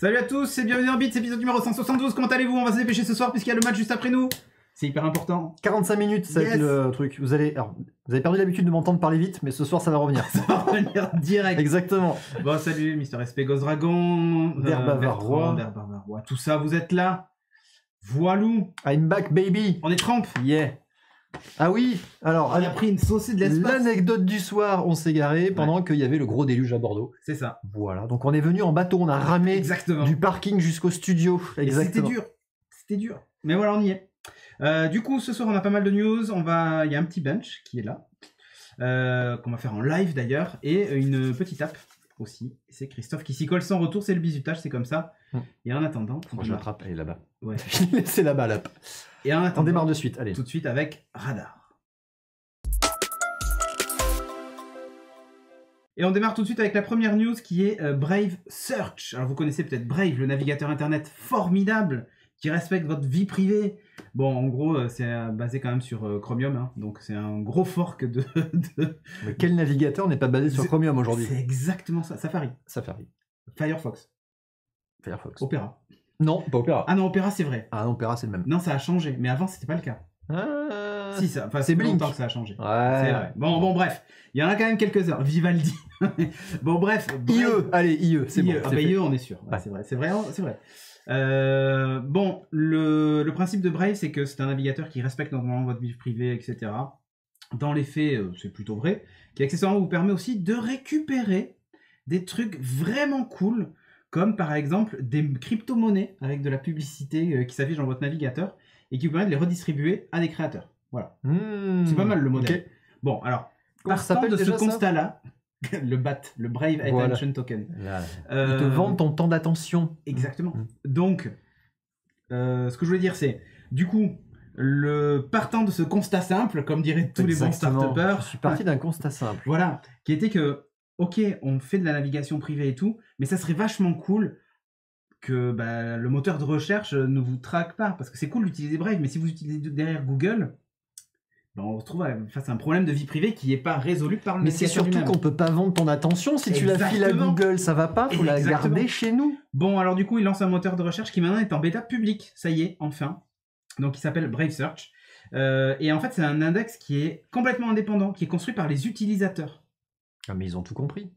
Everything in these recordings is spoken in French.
Salut à tous et bienvenue dans Bits, épisode numéro 172. Comment allez-vous? On va se dépêcher ce soir puisqu'il y a le match juste après nous. C'est hyper important. 45 minutes, ça va être le truc. Vous avez perdu l'habitude de m'entendre parler vite, mais ce soir ça va revenir. Ça va revenir direct. Exactement. Bon, salut, Mister SP Ghost Dragon, Bavarois, tout ça, vous êtes là. Voilou. I'm back, baby. On est trempe. Yeah. Ah oui, alors, on a pris une saucée de l'espace. L'anecdote du soir, on s'est garé pendant qu'il y avait le gros déluge à Bordeaux. C'est ça. Voilà, donc on est venu en bateau, on a ramé du parking jusqu'au studio. Exactement. C'était dur. Mais voilà, on y est. Du coup, ce soir, on a pas mal de news. Il y a un petit bench qui est là, qu'on va faire en live d'ailleurs, et une petite app aussi. C'est Christophe qui s'y colle sans retour, c'est le bizutage, c'est comme ça. Et en attendant... Moi, je l'attrape, elle est là-bas. Ouais. C'est là-bas, l'app. Et en attendant, on démarre de suite, allez. Tout de suite avec Radar. Et on démarre tout de suite avec la première news qui est Brave Search. Alors vous connaissez peut-être Brave, le navigateur internet formidable qui respecte votre vie privée. Bon, en gros, c'est basé quand même sur Chromium, hein, donc c'est un gros fork de... Mais quel navigateur n'est pas basé sur Chromium aujourd'hui? C'est exactement ça. Safari. Firefox. Opera. Non, pas Opera. Ah non, Opera c'est vrai. Ah non, Opera c'est le même. Non, ça a changé, mais avant c'était pas le cas. Si, c'est Blink. longtemps que ça a changé. Ouais. C'est vrai. Bon, bref. Il y en a quand même quelques-heures. Vivaldi. Bon, bref. IE. Allez, IE. C'est bon. Ah bah IE, on est sûr. Ouais. C'est vrai. Bon, le principe de Brave, c'est que c'est un navigateur qui respecte normalement votre vie privée, etc. Dans les faits, c'est plutôt vrai. Qui accessoirement vous permet aussi de récupérer des trucs vraiment cool, comme par exemple des crypto-monnaies avec de la publicité qui s'affiche dans votre navigateur et qui vous permet de les redistribuer à des créateurs. Voilà. C'est pas mal le modèle. Okay. Bon, alors, partant de ce constat-là, le BAT, le Brave Attention Token. Ils te vendent ton temps d'attention. Exactement. Donc, ce que je voulais dire, c'est, du coup, partant de ce constat simple, comme diraient tous les bons start-upers. Je suis parti d'un constat simple. Voilà, qui était que, ok, on fait de la navigation privée et tout, mais ça serait vachement cool que le moteur de recherche ne vous traque pas. Parce que c'est cool d'utiliser Brave, mais si vous utilisez derrière Google... on se trouve face à un problème de vie privée qui n'est pas résolu par le navigateur. Mais c'est surtout qu'on peut pas vendre ton attention. Si tu la files à Google, ça va pas, faut la garder chez nous. Bon, alors du coup, il lance un moteur de recherche qui maintenant est en bêta public. Ça y est, enfin. Donc il s'appelle Brave Search. Et en fait, c'est un index qui est complètement indépendant, qui est construit par les utilisateurs. Ah, mais ils ont tout compris.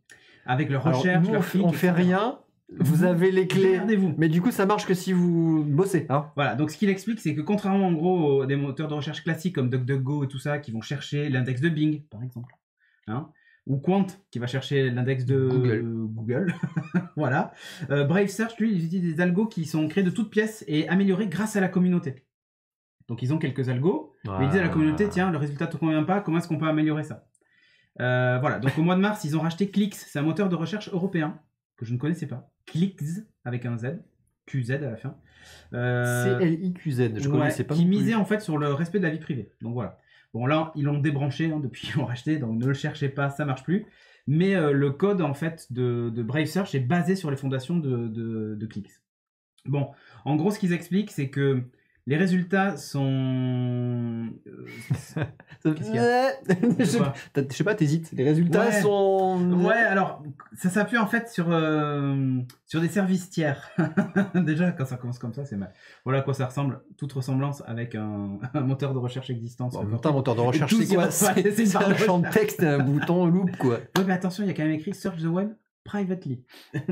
Avec leur recherche, leur clic, on fait rien. Vous avez les clés, mais du coup ça marche que si vous bossez. Hein. Voilà, donc ce qu'il explique, c'est que contrairement en gros aux des moteurs de recherche classiques comme DuckDuckGo et tout ça, qui vont chercher l'index de Bing, par exemple, hein, ou Quant, qui va chercher l'index de Google. Voilà. Brave Search, lui, il utilise des algos qui sont créés de toutes pièces et améliorés grâce à la communauté. Donc ils ont quelques algos, mais ils disent à la communauté, tiens, le résultat ne te convient pas, comment est-ce qu'on peut améliorer ça? Voilà, donc au mois de mars, ils ont racheté Clix, c'est un moteur de recherche européen que je ne connaissais pas. Clix avec un Z, QZ à la fin. CLIQZ, je connaissais pas. Qui misait en fait sur le respect de la vie privée. Donc voilà. Bon là, ils l'ont débranché depuis qu'ils l'ont racheté, donc ne le cherchez pas, ça marche plus. Mais le code en fait de Brave Search est basé sur les fondations de Clix. Bon, en gros, ce qu'ils expliquent, c'est que les résultats sont... Je sais pas, t'hésites. Les résultats sont... Ouais, alors, ça s'appuie en fait sur des services tiers. Déjà, quand ça commence comme ça, c'est mal. Voilà à quoi ça ressemble. Toute ressemblance avec un moteur de recherche existant. Bon, un moteur de recherche, c'est quoi? C'est un champ de texte et un bouton loop, quoi. Ouais, mais attention, il y a quand même écrit « Search the web ». Privately.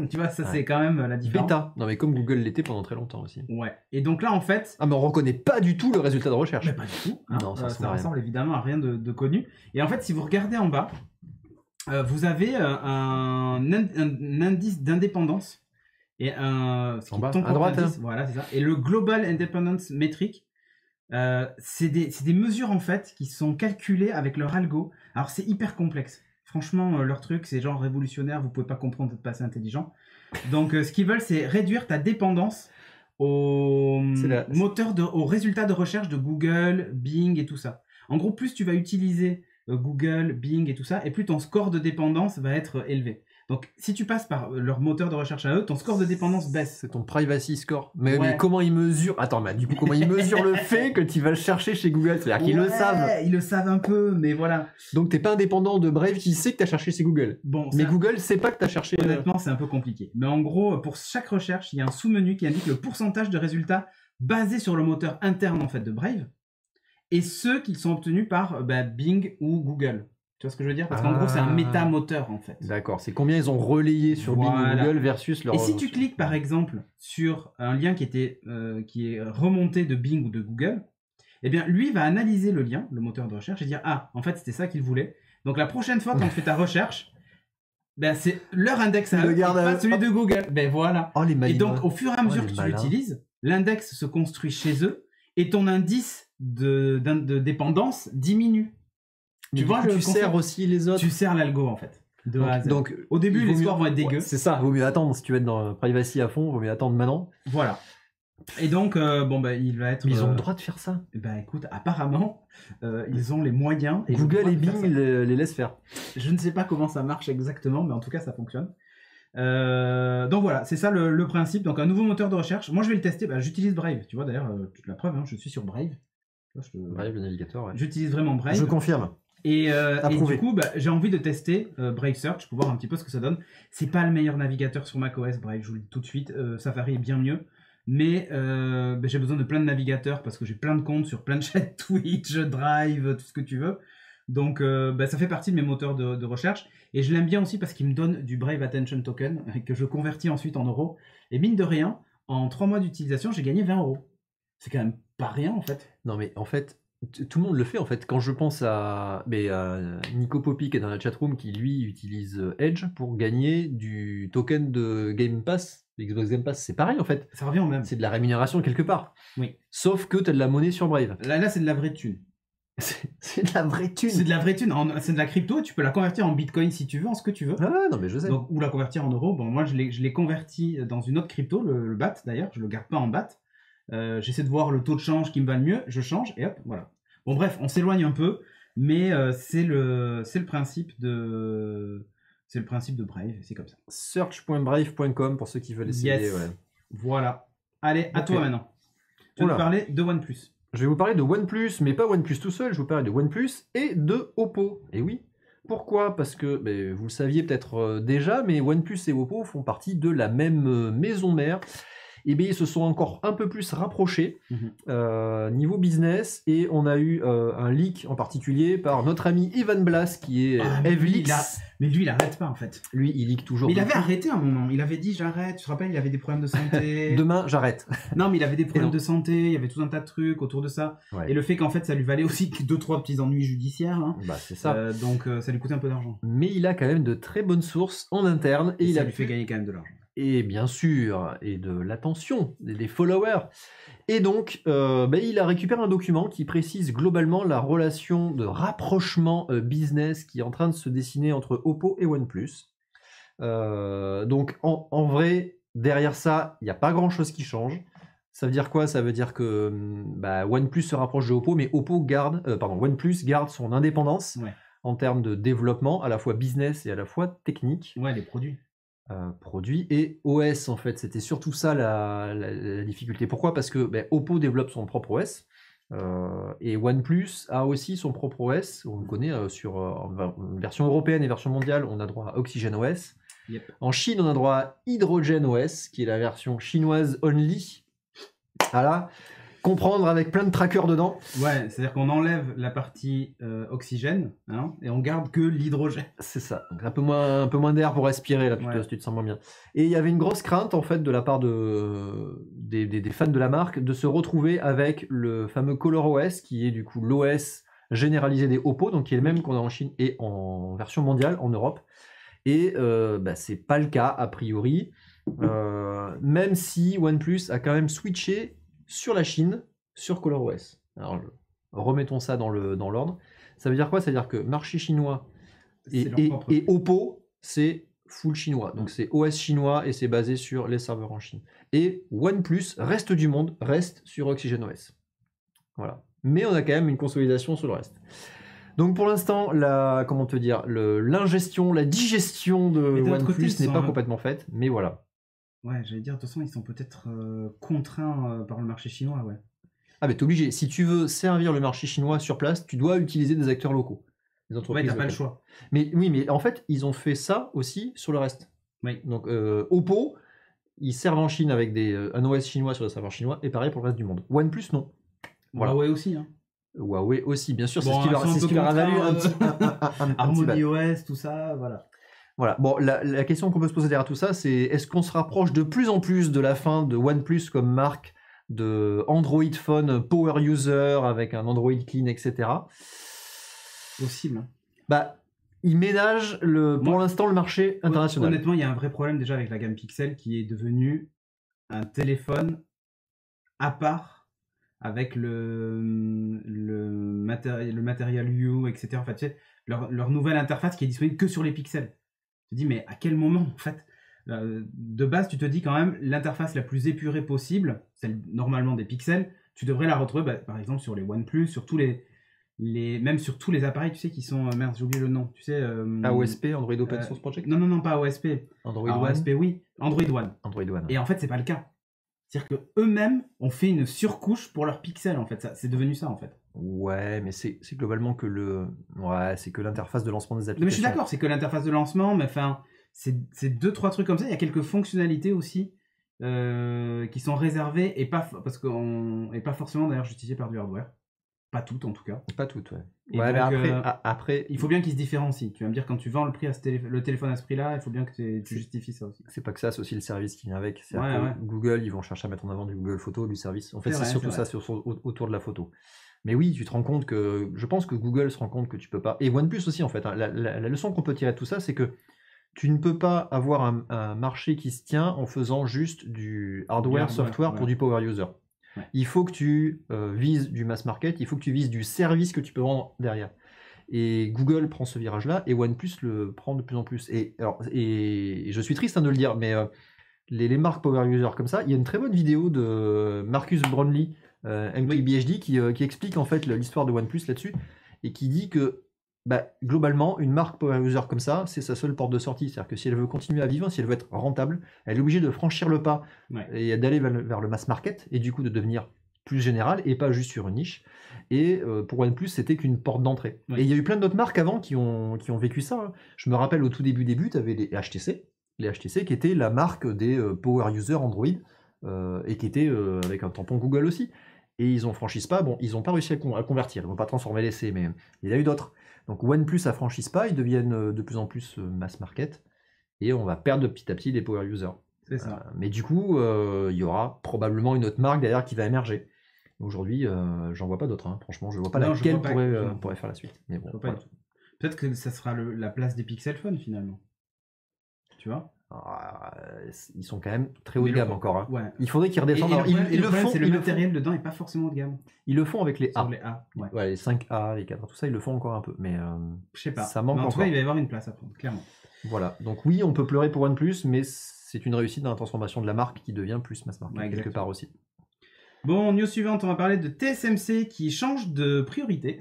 Tu vois, ça c'est quand même la différence. Bêta. Non mais comme Google l'était pendant très longtemps aussi. Ouais. Et donc là en fait... Ah mais on reconnaît pas du tout le résultat de recherche. Mais pas du tout. Hein. Non, ça ressemble évidemment à rien de connu. Et en fait si vous regardez en bas, vous avez un indice d'indépendance. Et un... En bas, à droite. Indice, voilà, c'est ça. Et le Global Independence Metric, c'est des mesures en fait qui sont calculées avec leur algo. Alors c'est hyper complexe. Franchement, leur truc, c'est genre révolutionnaire, vous pouvez pas comprendre, vous êtes pas assez intelligent. Donc, ce qu'ils veulent, c'est réduire ta dépendance aux résultats de recherche de Google, Bing et tout ça. En gros, plus tu vas utiliser Google, Bing et tout ça, et plus ton score de dépendance va être élevé. Donc, si tu passes par leur moteur de recherche à eux, ton score de dépendance baisse. C'est ton privacy score. Mais Ouais. comment ils mesurent... Attends, mais du coup, comment ils mesurent le fait que tu vas le chercher chez Google? C'est-à-dire qu'ils le savent. Ils le savent un peu, mais voilà. Donc, t'es pas indépendant de Brave qui sait que t'as cherché chez Google. Bon, Mais Google sait pas que t'as cherché... honnêtement, c'est un peu compliqué. Mais en gros, pour chaque recherche, il y a un sous-menu qui indique le pourcentage de résultats basés sur le moteur interne en fait de Brave et ceux qui sont obtenus par Bing ou Google. Tu vois ce que je veux dire? Parce qu'en gros, c'est un méta-moteur en fait. D'accord, c'est combien ils ont relayé sur Bing ou Google versus leur... Et si tu cliques par exemple sur un lien qui est remonté de Bing ou de Google, eh bien lui va analyser le lien, le moteur de recherche, et dire ah, en fait c'était ça qu'il voulait. Donc la prochaine fois quand tu fais ta recherche, c'est leur index à eux, pas celui de Google. Ben voilà. Oh, les malins. Et donc au fur et à mesure que tu l'utilises, l'index se construit chez eux et ton indice de dépendance diminue. Tu vois, tu sers aussi les autres. Tu sers l'algo en fait. De A à Z. Donc, au début, les scores vont être dégueux. C'est ça, vaut mieux attendre. Si tu veux être dans privacy à fond, vaut mieux attendre maintenant. Voilà. Et donc, il va être... Mais ils ont le droit de faire ça. Écoute, apparemment, ils ont les moyens. Et Google et Bing les laissent faire. Je ne sais pas comment ça marche exactement, mais en tout cas, ça fonctionne. Donc voilà, c'est ça le principe. Donc un nouveau moteur de recherche. Moi, je vais le tester. J'utilise Brave. Tu vois, d'ailleurs, la preuve, je suis sur Brave. Brave, le navigateur, ouais. J'utilise vraiment Brave. Je confirme. Et du coup, j'ai envie de tester Brave Search pour voir un petit peu ce que ça donne. C'est pas le meilleur navigateur sur macOS, Brave, je vous le dis tout de suite. Safari est bien mieux. Mais j'ai besoin de plein de navigateurs parce que j'ai plein de comptes sur plein de chaînes Twitch, Drive, tout ce que tu veux. Donc ça fait partie de mes moteurs de recherche. Et je l'aime bien aussi parce qu'il me donne du Brave Attention Token que je convertis ensuite en euros. Et mine de rien, en 3 mois d'utilisation, j'ai gagné 20 euros. C'est quand même pas rien en fait. Non mais en fait... Tout le monde le fait en fait. Quand je pense à Nico Poppy qui est dans la chatroom qui lui utilise Edge pour gagner du token de Game Pass, Xbox Game Pass, c'est pareil en fait. Ça revient au même. C'est de la rémunération quelque part. Oui. Sauf que tu as de la monnaie sur Brave. Là c'est de la vraie thune. C'est de la vraie thune. C'est de la vraie thune. C'est de la crypto. Tu peux la convertir en Bitcoin si tu veux, en ce que tu veux. Ah non mais je sais. Donc, ou la convertir en euros. Bon, moi je l'ai converti dans une autre crypto, le BAT d'ailleurs. Je le garde pas en BAT. J'essaie de voir le taux de change qui me va le mieux. Je change et hop, voilà. Bon bref, on s'éloigne un peu, mais c'est le principe de Brave, c'est comme ça. Search.brave.com pour ceux qui veulent essayer. Yes. Ouais. Voilà. Allez, à toi maintenant. Tu vas nous parler de OnePlus. Je vais vous parler de OnePlus, mais pas OnePlus tout seul. Je vais vous parler de OnePlus et de Oppo. Et oui. Pourquoi? Parce que vous le saviez peut-être déjà, mais OnePlus et Oppo font partie de la même maison mère. Et bien, ils se sont encore un peu plus rapprochés niveau business, et on a eu un leak en particulier par notre ami Ivan Blas qui est Evlix. Mais lui, il arrête pas en fait. Lui, il leak toujours. Mais il avait arrêté à un moment. Il avait dit j'arrête. Tu te rappelles, il avait des problèmes de santé. Demain, j'arrête. Non, mais il avait des problèmes de santé. Il y avait tout un tas de trucs autour de ça. Ouais. Et le fait qu'en fait, ça lui valait aussi 2-3 petits ennuis judiciaires. Hein. C'est ça. Donc, ça lui coûtait un peu d'argent. Mais il a quand même de très bonnes sources en interne et ça lui fait gagner quand même de l'argent. Et bien sûr, et de l'attention des followers. Et donc, il a récupéré un document qui précise globalement la relation de rapprochement business qui est en train de se dessiner entre Oppo et OnePlus. Donc, en vrai, derrière ça, il n'y a pas grand-chose qui change. Ça veut dire quoi? Ça veut dire que OnePlus se rapproche de Oppo, mais OnePlus garde son indépendance en termes de développement, à la fois business et à la fois technique. Ouais, les produits. Produits et OS en fait, c'était surtout ça la difficulté. Pourquoi? Parce que Oppo développe son propre OS et OnePlus a aussi son propre OS. On le connaît sur version européenne et version mondiale, on a droit à Oxygen OS. Yep. En Chine, on a droit à Hydrogen OS, qui est la version chinoise only. Voilà. Comprendre avec plein de trackers dedans. Ouais, c'est-à-dire qu'on enlève la partie oxygène et on garde que l'hydrogène. C'est ça. Donc un peu moins d'air pour respirer, là, tu te sens moins bien. Et il y avait une grosse crainte, en fait, de la part des fans de la marque, de se retrouver avec le fameux ColorOS, qui est du coup l'OS généralisé des Oppo, donc qui est le même qu'on a en Chine et en version mondiale, en Europe. Et c'est pas le cas, a priori. Même si OnePlus a quand même switché sur la Chine, sur ColorOS. Alors, remettons ça dans l'ordre. Ça veut dire quoi? Ça veut dire que marché chinois et Oppo, c'est full chinois. Donc c'est OS chinois et c'est basé sur les serveurs en Chine. Et OnePlus, reste du monde, reste sur OxygenOS. Voilà. Mais on a quand même une consolidation sur le reste. Donc pour l'instant, comment te dire, l'ingestion, la digestion de OnePlus n'est pas complètement faite, mais voilà. Ouais, j'allais dire, de toute façon, ils sont peut-être contraints par le marché chinois, ouais. Ah mais t'es obligé, si tu veux servir le marché chinois sur place, tu dois utiliser des acteurs locaux. Des entreprises ouais, t'as pas le choix. Mais oui, mais en fait, ils ont fait ça aussi sur le reste. Oui. Donc Oppo, ils servent en Chine avec un OS chinois sur le serveur chinois, et pareil pour le reste du monde. OnePlus, non. Voilà. Huawei aussi, hein. Huawei aussi, bien sûr, bon, c'est ce qui leur a valu un petit Harmony OS, tout ça, voilà. Voilà. Bon, la question qu'on peut se poser derrière tout ça, c'est est-ce qu'on se rapproche de plus en plus de la fin de OnePlus comme marque de Android Phone Power User avec un Android clean, etc. Possible. Bah, ils ménagent pour l'instant le marché international. Honnêtement, il y a un vrai problème déjà avec la gamme Pixel qui est devenu un téléphone à part avec le matériel U, etc. En fait, tu sais, leur nouvelle interface qui est disponible que sur les pixels. Tu te dis, mais à quel moment, en fait, de base, tu te dis quand même, l'interface la plus épurée possible, celle normalement des pixels, tu devrais la retrouver, par exemple, sur les OnePlus, sur tous même sur tous les appareils, tu sais, qui sont... merde, j'ai oublié le nom. Tu sais... AOSP, Android Open Source Project? Non, pas AOSP. Android One? AOSP, oui. Android One. Android One. Et en fait, c'est pas le cas. C'est-à-dire qu'eux-mêmes ont fait une surcouche pour leurs pixels, en fait. C'est devenu ça, en fait. Ouais, mais c'est globalement que c'est que l'interface de lancement des applications. Mais je suis d'accord, c'est que l'interface de lancement, mais enfin, c'est 2-3 trucs comme ça. Il y a quelques fonctionnalités aussi qui sont réservées et pas forcément d'ailleurs justifiées par du hardware. Pas toutes en tout cas. Pas toutes, ouais. Ouais, donc, mais après, il faut bien qu'ils se différencient. Tu vas me dire, quand tu vends le téléphone à ce prix-là, il faut bien que tu justifies ça aussi. C'est pas que ça, c'est aussi le service qui vient avec. Google, ils vont chercher à mettre en avant du Google Photo, du service. En fait, c'est surtout ça autour de la photo. Mais oui, tu te rends compte que... Je pense que Google se rend compte que tu peux pas... Et OnePlus aussi, en fait. Hein, la leçon qu'on peut tirer de tout ça, c'est que tu ne peux pas avoir un marché qui se tient en faisant juste du hardware, software pour du power user. Ouais. Il faut que tu vises du mass market, il faut que tu vises du service que tu peux vendre derrière. Et Google prend ce virage-là, et OnePlus le prend de plus en plus. Et je suis triste de le dire, mais les marques power user comme ça, il y a une très bonne vidéo de Marcus Brownlee, MKBHD, qui explique en fait l'histoire de OnePlus là-dessus, et qui dit que globalement, une marque power user comme ça, c'est sa seule porte de sortie. C'est-à-dire que si elle veut continuer à vivre, si elle veut être rentable, elle est obligée de franchir le pas et d'aller vers le mass market, et du coup de devenir plus général et pas juste sur une niche. Et pour OnePlus, c'était qu'une porte d'entrée. Et il y a eu plein d'autres marques avant qui ont vécu ça. Hein. Je me rappelle au tout début, tu avais les HTC qui étaient la marque des power users Android et qui étaient avec un tampon Google aussi. Et ils ont franchi ce pas. Bon, ils n'ont pas réussi à convertir. Ils n'ont pas transformé l'essai, mais il y a eu d'autres. Donc OnePlus a franchi ce pas, ils deviennent de plus en plus mass market, et on va perdre petit à petit les power users. C'est ça. Mais du coup, il y aura probablement une autre marque derrière qui va émerger. Aujourd'hui, j'en vois pas d'autres. Hein. Franchement, je vois pas laquelle pourrait faire la suite. Mais bon, voilà. Peut-être que ça sera la place des Pixel Phone finalement. Tu vois? Ils sont quand même très haut de gamme encore. Hein. Ouais. Il faudrait qu'ils redescendent. Ils le font. C'est le matériel dedans est pas forcément haut de gamme. Ils le font avec les A. Sur les A. Ouais, les 5A, les 4A, tout ça, ils le font encore un peu. Mais je sais pas. Ça manque encore. En tout cas, il va y avoir une place à prendre, clairement. Voilà. Donc oui, on peut pleurer pour OnePlus, mais c'est une réussite dans la transformation de la marque qui devient plus mass market quelque part aussi. Bon, news suivante, on va parler de TSMC qui change de priorité.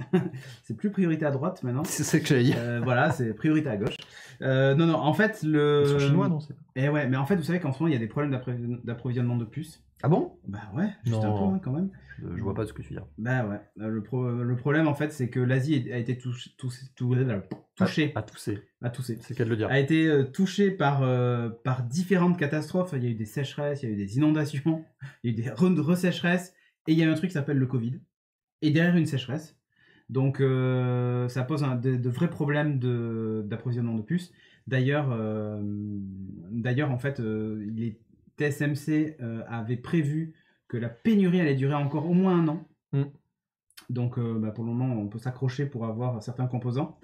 C'est plus priorité à droite maintenant. C'est ce que j'allais dire. Voilà, c'est priorité à gauche. Non, en fait, Ils sont chinois, non? Eh ouais, mais en fait, vous savez qu'en ce moment, il y a des problèmes d'approvisionnement de puces. Ah bon? Bah ouais, juste un peu hein, quand même. Je vois pas ce que tu veux dire. Bah ouais, le problème en fait, c'est que l'Asie a été touchée. C'est le cas de le dire. A été touchée par différentes catastrophes. Il y a eu des sécheresses, il y a eu des inondations, il y a eu des resécheresses, et il y a eu un truc qui s'appelle le Covid. Et derrière une sécheresse. Donc ça pose de vrais problèmes d'approvisionnement de puces. D'ailleurs, en fait, TSMC avait prévu que la pénurie allait durer encore au moins 1 an. Donc pour le moment, on peut s'accrocher pour avoir certains composants.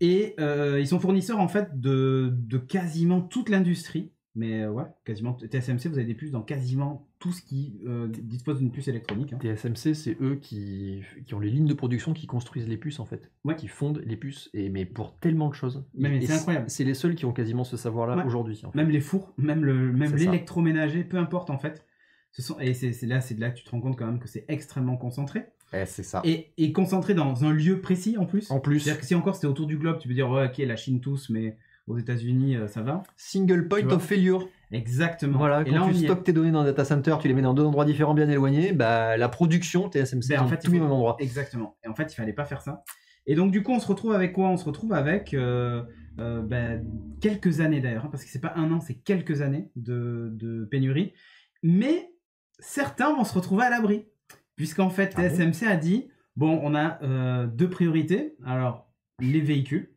Et ils sont fournisseurs en fait de quasiment toute l'industrie. Mais ouais, quasiment TSMC, vous avez des puces dans quasiment tout ce qui dispose d'une puce électronique. Hein. TSMC, c'est eux qui ont les lignes de production qui construisent les puces en fait. Ouais. Qui fondent les puces, mais pour tellement de choses. Mais c'est incroyable. C'est les seuls qui ont quasiment ce savoir-là aujourd'hui. En fait. Même les fours, même l'électroménager, peu importe en fait. Et c'est là que tu te rends compte quand même que c'est extrêmement concentré. c'est ça. Et concentré dans un lieu précis en plus. En plus. C'est-à-dire que si encore c'était autour du globe, tu peux dire, ouais, ok, la Chine tous, mais aux États-Unis, ça va. Single point of failure. Exactement. Voilà, et quand là, tu stockes tes données dans un data center, tu les mets dans 2 endroits différents bien éloignés, bah, la production, TSMC, en fait, tous les mêmes endroits. Exactement. Et en fait, il fallait pas faire ça. Et donc, du coup, on se retrouve avec quoi? On se retrouve avec quelques années d'ailleurs, hein, parce que c'est pas un an, c'est quelques années de pénurie. Mais certains vont se retrouver à l'abri. Puisqu'en fait, TSMC a dit, bon, on a 2 priorités. Alors, les véhicules.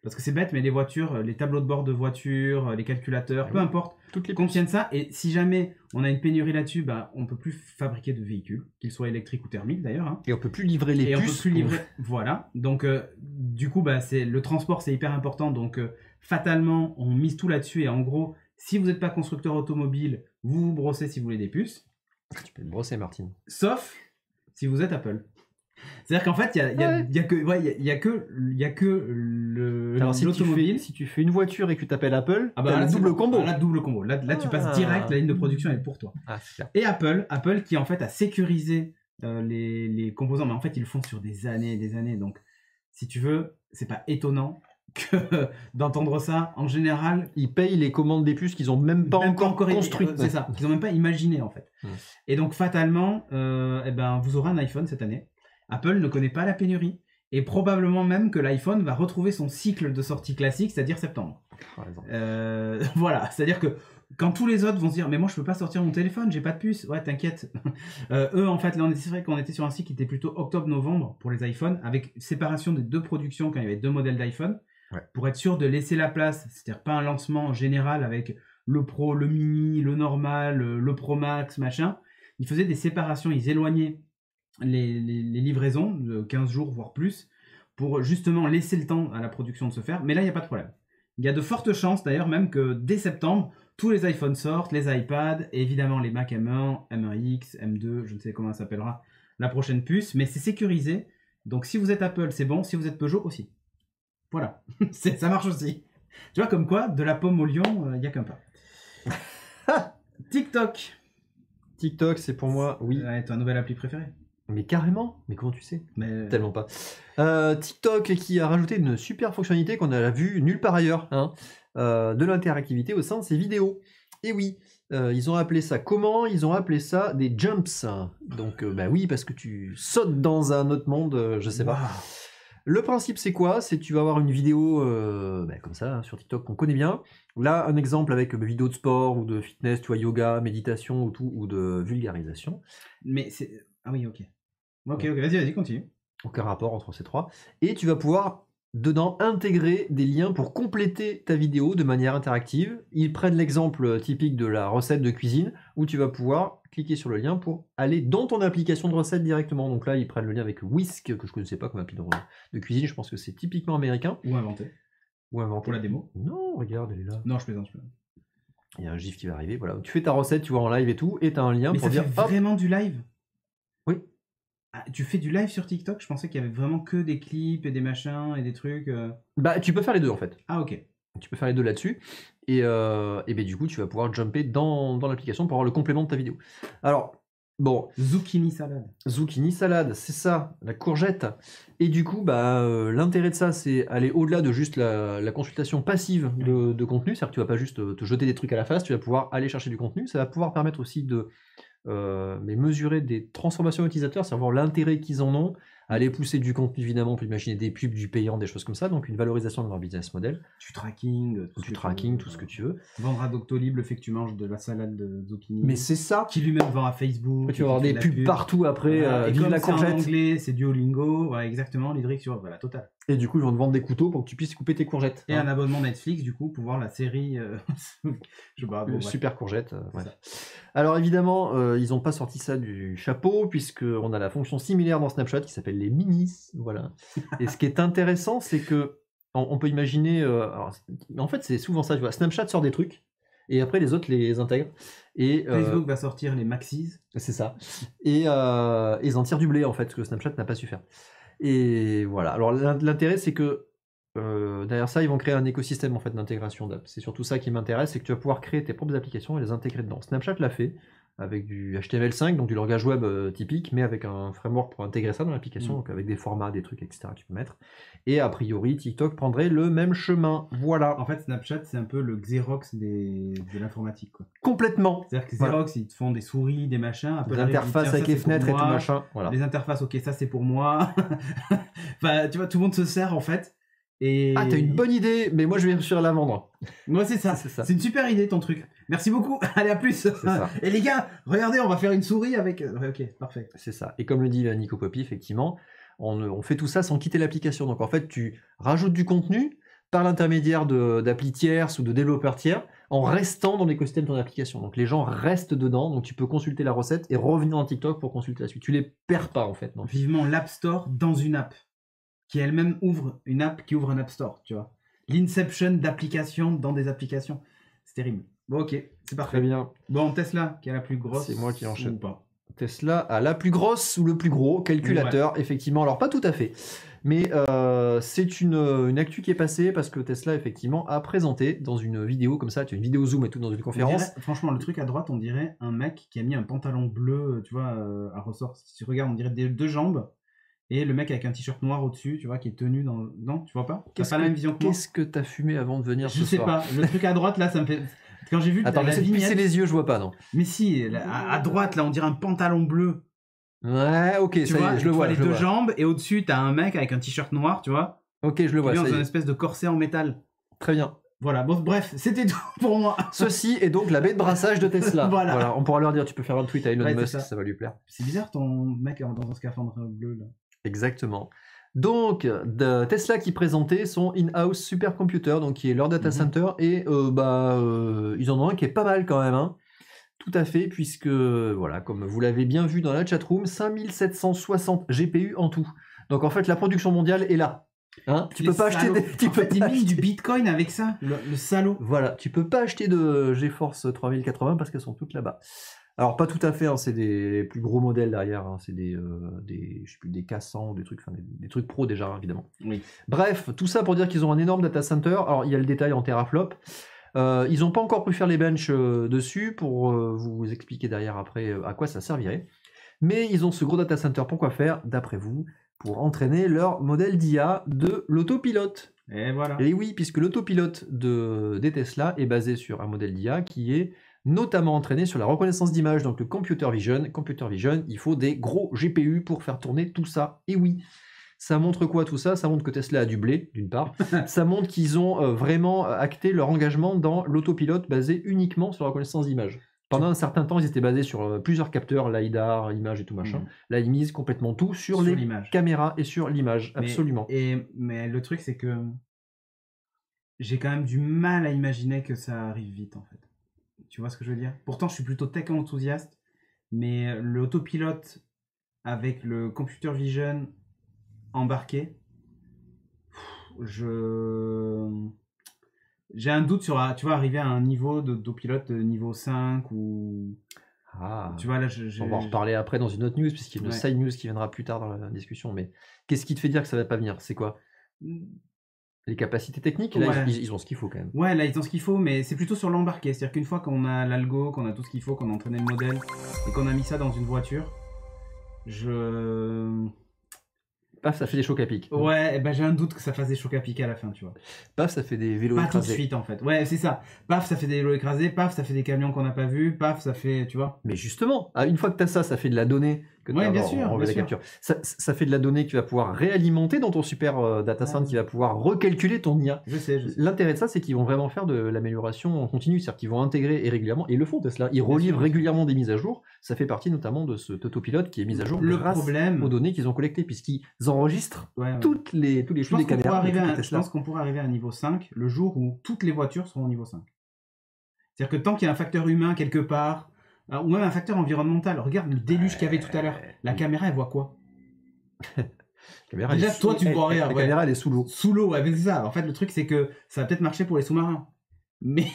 Parce que c'est bête, mais les voitures, les tableaux de bord de voitures, les calculateurs, peu importe, toutes les contiennent ça. Et si jamais on a une pénurie là-dessus, bah, on ne peut plus fabriquer de véhicules, qu'ils soient électriques ou thermiques d'ailleurs. Hein. Et on ne peut plus livrer les puces. On peut plus livrer. Voilà. Donc, du coup, bah, le transport, c'est hyper important. Donc, fatalement, on mise tout là-dessus. Et en gros, si vous n'êtes pas constructeur automobile, vous vous brossez si vous voulez des puces. Tu peux te brosser, Martine. Sauf si vous êtes Apple. C'est-à-dire qu'en fait, il y a que l'automobile. Si tu fais une voiture et que tu t'appelles Apple, ah bah, là, double combo. Là, double combo. Là, tu passes direct, la ligne de production elle est pour toi. Ah, c'est clair. Et Apple qui en fait a sécurisé les composants, mais en fait ils le font sur des années et des années. Donc, si tu veux, c'est pas étonnant que d'entendre ça. En général, ils payent les commandes des puces qu'ils ont même pas encore construites. C'est ça, qu'ils ont même pas imaginé en fait. Et donc fatalement, vous aurez un iPhone cette année. Apple ne connaît pas la pénurie. Et probablement même que l'iPhone va retrouver son cycle de sortie classique, c'est-à-dire septembre. Voilà, c'est-à-dire que quand tous les autres vont se dire « Mais moi, je peux pas sortir mon téléphone, j'ai pas de puce. » Ouais, t'inquiète. Eux, en fait, là, c'est vrai qu'on était sur un cycle qui était plutôt octobre-novembre pour les iPhones, avec séparation des 2 productions quand il y avait 2 modèles d'iPhone, pour être sûr de laisser la place, c'est-à-dire pas un lancement général avec le Pro, le Mini, le normal, le Pro Max, machin. Ils faisaient des séparations, ils éloignaient les livraisons de 15 jours voire plus pour justement laisser le temps à la production de se faire, mais là il n'y a pas de problème. Il y a de fortes chances d'ailleurs même que dès septembre tous les iPhones sortent, les iPads, et évidemment les Mac M1, M1X, M2, je ne sais comment ça s'appellera la prochaine puce, mais c'est sécurisé. Donc si vous êtes Apple c'est bon, si vous êtes Peugeot aussi. Voilà, ça marche aussi. Tu vois comme quoi de la pomme au lion, il n'y a qu'un pas. TikTok c'est pour moi, oui. Ton nouvelle appli préférée. Mais carrément, mais comment tu sais? Mais... Tellement pas. TikTok qui a rajouté une super fonctionnalité qu'on a vue nulle part ailleurs, hein, de l'interactivité au sein de ses vidéos. Et oui, ils ont appelé ça comment? Ils ont appelé ça des jumps. Donc oui, parce que tu sautes dans un autre monde, je sais pas. Le principe c'est quoi? C'est que tu vas avoir une vidéo comme ça hein, sur TikTok qu'on connaît bien. Là, un exemple avec vidéo de sport ou de fitness, tu vois, yoga, méditation ou tout, ou de vulgarisation. Mais c'est... Ah oui, ok. Ok, vas-y, continue. Aucun rapport entre ces 3. Et tu vas pouvoir, dedans, intégrer des liens pour compléter ta vidéo de manière interactive. Ils prennent l'exemple typique de la recette de cuisine, où tu vas pouvoir cliquer sur le lien pour aller dans ton application de recette directement. Donc là, ils prennent le lien avec Whisk, que je ne connaissais pas comme appli de cuisine. Je pense que c'est typiquement américain. Ou inventé. Pour la démo. Non, regarde, elle est là. Non, je plaisante. Il y a un gif qui va arriver. Voilà. Tu fais ta recette, tu vois en live et tout, et tu as un lien mais pour ça dire... fait vraiment du live? Oui. Ah, tu fais du live sur TikTok? Je pensais qu'il y avait vraiment que des clips et des machins et des trucs. Bah, tu peux faire les deux en fait. Ah, ok. Tu peux faire les deux là-dessus. Et du coup, tu vas pouvoir jumper dans l'application pour avoir le complément de ta vidéo. Alors, bon. Zucchini salade. Zucchini salade, c'est ça, la courgette. Et du coup, l'intérêt de ça, c'est aller au-delà de juste la consultation passive de contenu. C'est-à-dire que tu vas pas juste te jeter des trucs à la face, tu vas pouvoir aller chercher du contenu. Ça va pouvoir permettre aussi de mesurer des transformations utilisateurs, savoir l'intérêt qu'ils en ont, aller pousser du contenu évidemment, on peut imaginer des pubs, du payant, des choses comme ça, donc une valorisation de leur business model. Du tracking, tout ce que tu veux. Vendre à Doctolib le fait que tu manges de la salade de zucchini. Mais c'est ça. Qui lui-même vend à Facebook. Après, tu vas avoir des pubs partout après. Et comme la courgette. En anglais, c'est Duolingo, ouais, exactement, l'hydrique sur voilà, total. Et du coup, ils vont te vendre des couteaux pour que tu puisses couper tes courgettes. Et un abonnement Netflix, du coup, pour voir la série. Je sais pas, super courgette. Ouais. Alors évidemment, ils n'ont pas sorti ça du chapeau, puisqu'on a la fonction similaire dans Snapchat qui s'appelle les minis. Voilà. Et ce qui est intéressant, c'est que on peut imaginer. En fait, c'est souvent ça. Tu vois, Snapchat sort des trucs, et après les autres les intègrent. Et Facebook va sortir les maxis. C'est ça. Et ils en tirent du blé, en fait, ce que Snapchat n'a pas su faire. Et voilà. Alors l'intérêt, c'est que derrière ça, ils vont créer un écosystème en fait d'intégration d'apps. C'est surtout ça qui m'intéresse, c'est que tu vas pouvoir créer tes propres applications et les intégrer dedans. Snapchat l'a fait avec du HTML5, donc du langage web typique, mais avec un framework pour intégrer ça dans l'application, donc avec des formats, des trucs, etc. que tu peux mettre. Et a priori, TikTok prendrait le même chemin. Voilà. En fait, Snapchat, c'est un peu le Xerox de l'informatique, quoi. Complètement. C'est-à-dire que Xerox, ils te font des souris, des machins. Des interfaces avec les fenêtres et tout machin. Voilà. Les interfaces, ok, ça c'est pour moi. Enfin, tu vois, tout le monde se sert en fait. Et... Ah, t'as une bonne idée, mais moi je vais réussir à la vendre. Ouais, c'est ça. C'est une super idée ton truc. Merci beaucoup. Allez, à plus. Ça. Et les gars, regardez, on va faire une souris avec. Ouais, ok, parfait. C'est ça. Et comme le dit Nico Poppy, effectivement, on fait tout ça sans quitter l'application. Donc en fait, tu rajoutes du contenu par l'intermédiaire d'applis tierces ou de développeurs tiers en restant dans l'écosystème de ton application. Donc les gens restent dedans, donc tu peux consulter la recette et revenir dans TikTok pour consulter la suite. Tu les perds pas en fait. Donc. Vivement l'App Store dans une app, qui elle-même ouvre une app qui ouvre un App Store, tu vois. L'inception d'applications dans des applications. C'est terrible. Bon, ok, c'est parfait. Très bien. Bon, Tesla, qui est la plus grosse. C'est moi qui enchaîne. Ou pas. Tesla a la plus grosse ou le plus gros calculateur, effectivement. Alors, pas tout à fait. Mais c'est une actu qui est passée parce que Tesla, effectivement, a présenté dans une vidéo comme ça, tu as une vidéo Zoom et tout dans une conférence. Franchement, le truc à droite, on dirait un mec qui a mis un pantalon bleu, tu vois, à ressort. Si tu regardes, on dirait deux jambes. Et le mec avec un t-shirt noir au-dessus, tu vois, qui est tenu dans... Non, tu vois pas? T'as pas la même vision que moi? Qu'est-ce que t'as fumé avant de venir Je sais pas. Le truc à droite, là, ça me fait... Quand j'ai vu Attends, la laisse-moi vignette... pisser les yeux, je vois pas, non? Mais si, à droite, là, on dirait un pantalon bleu. Ouais, ok, tu ça vois, y est, je le vois. Les deux jambes, et au-dessus, t'as un mec avec un t-shirt noir, tu vois. Ok, je le vois, qui est ça dans y est. une espèce de corset en métal. Très bien. Voilà, bon, bref, c'était tout pour moi. Ceci est donc la baie de brassage de Tesla. Voilà. On pourra leur dire, tu peux faire un tweet à Elon Musk, ça. ça va lui plaire. C'est bizarre ton mec dans un scaphandre bleu, là. Exactement. Donc, Tesla qui présentait son in-house supercomputer, donc qui est leur data center, et ils en ont un qui est pas mal quand même, hein. Tout à fait, puisque, voilà, comme vous l'avez bien vu dans la chatroom, 5760 GPU en tout. Donc en fait, la production mondiale est là. Hein, tu peux pas acheter des mines du Bitcoin avec ça, le salaud. Voilà, tu peux pas acheter de GeForce 3080 parce qu'elles sont toutes là-bas. Alors pas tout à fait, hein, c'est des plus gros modèles derrière, hein, c'est des je sais plus, des K100 ou des trucs, enfin des trucs pro déjà, hein, évidemment. Oui. Bref, tout ça pour dire qu'ils ont un énorme data center. Alors il y a le détail en teraflop. Ils n'ont pas encore pu faire les benches dessus pour vous expliquer derrière après à quoi ça servirait. Mais ils ont ce gros data center pour quoi faire, d'après vous, pour entraîner leur modèle d'IA de l'autopilote. Et voilà. Et oui, puisque l'autopilote des Tesla est basé sur un modèle d'IA qui est notamment entraîné sur la reconnaissance d'image, donc le computer vision. Computer vision, il faut des gros GPU pour faire tourner tout ça. Et oui, ça montre quoi tout ça? Ça montre que Tesla a du blé, d'une part. Ça montre qu'ils ont vraiment acté leur engagement dans l'autopilote basé uniquement sur la reconnaissance d'image. Pendant un certain temps, ils étaient basés sur plusieurs capteurs, LiDAR, image et tout machin. Là, ils misent complètement tout sur les caméras et sur l'image, absolument. Mais le truc, c'est que j'ai quand même du mal à imaginer que ça arrive vite, en fait. Tu vois ce que je veux dire? Pourtant, je suis plutôt tech enthousiaste, mais l'autopilote avec le computer vision embarqué, j'ai un doute sur, tu vois, arriver à un niveau d'autopilote niveau 5 ou... Ah, tu vois, là, on va en reparler après dans une autre news, puisqu'il y a une side news qui viendra plus tard dans la discussion. Mais qu'est-ce qui te fait dire que ça va pas venir? C'est quoi? Les capacités techniques, là, ils ont ce qu'il faut quand même. Ouais, là, ils ont ce qu'il faut, mais c'est plutôt sur l'embarqué. C'est-à-dire qu'une fois qu'on a l'algo, qu'on a tout ce qu'il faut, qu'on a entraîné le modèle, et qu'on a mis ça dans une voiture, Paf, ça fait des chocs à pic. Ouais, ben j'ai un doute que ça fasse des chocs à pic à la fin, tu vois. Paf, ça fait des vélos écrasés. Pas écrasés. tout de suite, en fait. Ouais, c'est ça. Paf, ça fait des vélos écrasés. Paf, ça fait des camions qu'on n'a pas vus. Paf, ça fait, tu vois. Mais justement, une fois que tu as ça, ça fait de la donnée. Que bien sûr. Capture. Ça fait de la donnée que tu vas pouvoir réalimenter dans ton super data center, qui va pouvoir recalculer ton IA. Je sais. L'intérêt de ça, c'est qu'ils vont vraiment faire de l'amélioration en continu. C'est-à-dire qu'ils vont intégrer régulièrement, et ils le font Tesla, ils relivrent régulièrement des mises à jour. Ça fait partie notamment de cet autopilote qui est mis à jour grâce aux données qu'ils ont collectées, puisqu'ils enregistrent tous les flux des caméras. Je pense qu'on pourrait arriver à un niveau 5 le jour où toutes les voitures seront au niveau 5. C'est-à-dire que tant qu'il y a un facteur humain quelque part, ou même un facteur environnemental, regarde le déluge qu'il y avait tout à l'heure. La caméra, elle voit quoi? Déjà, toi, tu ne vois rien. La caméra, elle est sous l'eau. Sous l'eau, ouais, c'est ça. En fait, le truc, c'est que ça va peut-être marcher pour les sous-marins. Mais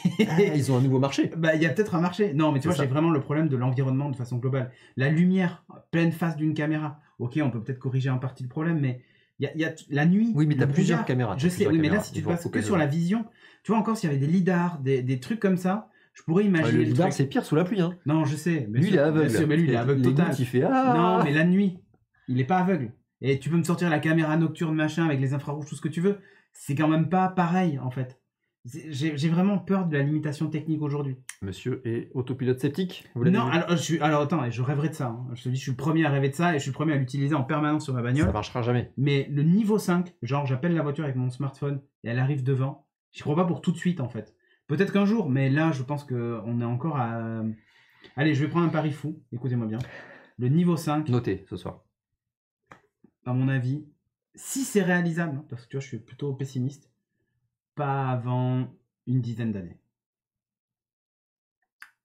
ils ont un nouveau marché. Il y a peut-être un marché. Non, mais tu vois, j'ai vraiment le problème de l'environnement de façon globale. La lumière, pleine face d'une caméra. Ok, on peut peut-être corriger en partie le problème, mais il y a la nuit. Oui, mais tu as plusieurs caméras. Je sais, oui, mais là, si tu passes que sur la vision, tu vois, encore s'il y avait des lidars, des trucs comme ça, Je pourrais imaginer. Le lidar, c'est pire sous la pluie. Hein. Non, je sais. Lui, il est aveugle. Bien sûr, mais lui, il est aveugle Les total. gouttes, il fait ah. Non, mais la nuit, il est pas aveugle. Et tu peux me sortir la caméra nocturne, machin, avec les infrarouges, tout ce que tu veux. C'est quand même pas pareil, en fait. J'ai vraiment peur de la limitation technique aujourd'hui. Monsieur est autopilote sceptique. Non, alors attends, je rêverais de ça. Hein. Je te dis, je suis le premier à rêver de ça et je suis le premier à l'utiliser en permanence sur ma bagnole. Ça marchera jamais. Mais le niveau 5, genre j'appelle la voiture avec mon smartphone et elle arrive devant, j'y crois pas pour tout de suite en fait. Peut-être qu'un jour, mais là je pense qu'on est encore à... Allez, je vais prendre un pari fou, écoutez-moi bien. Le niveau 5... Notez ce soir. À mon avis, si c'est réalisable, parce que tu vois, je suis plutôt pessimiste, pas avant une dizaine d'années.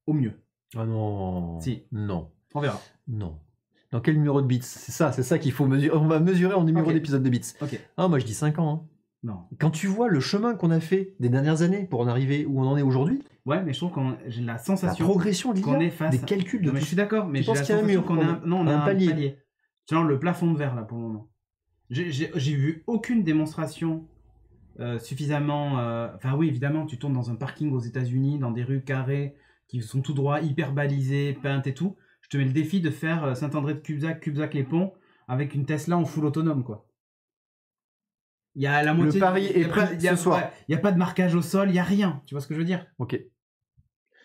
Au mieux. Ah non. Si. Non. On verra. Non. Dans quel numéro de bits? C'est ça qu'il faut mesurer. On va mesurer en numéro d'épisode de bits. Ok. Ah, moi je dis 5 ans. Hein. Non. Quand tu vois le chemin qu'on a fait des dernières années pour en arriver où on en est aujourd'hui. Ouais, mais je trouve que j'ai la sensation. La progression qu'on est face des calculs de. Non, mais je suis d'accord, mais j'ai la qu'il y a un sensation mur qu'on a. Non, on a un palier. Genre le plafond de verre là pour le moment. J'ai vu aucune démonstration suffisamment. Enfin, oui, évidemment, tu tournes dans un parking aux États-Unis, dans des rues carrées qui sont tout droit, hyper balisées, peintes et tout. Je te mets le défi de faire Saint-André de Cubzac-les-Ponts avec une Tesla en full autonome, quoi. Il y a la moitié. Le pari est prêt ce soir. Il n'y a pas de marquage au sol, il n'y a rien. Tu vois ce que je veux dire? Ok.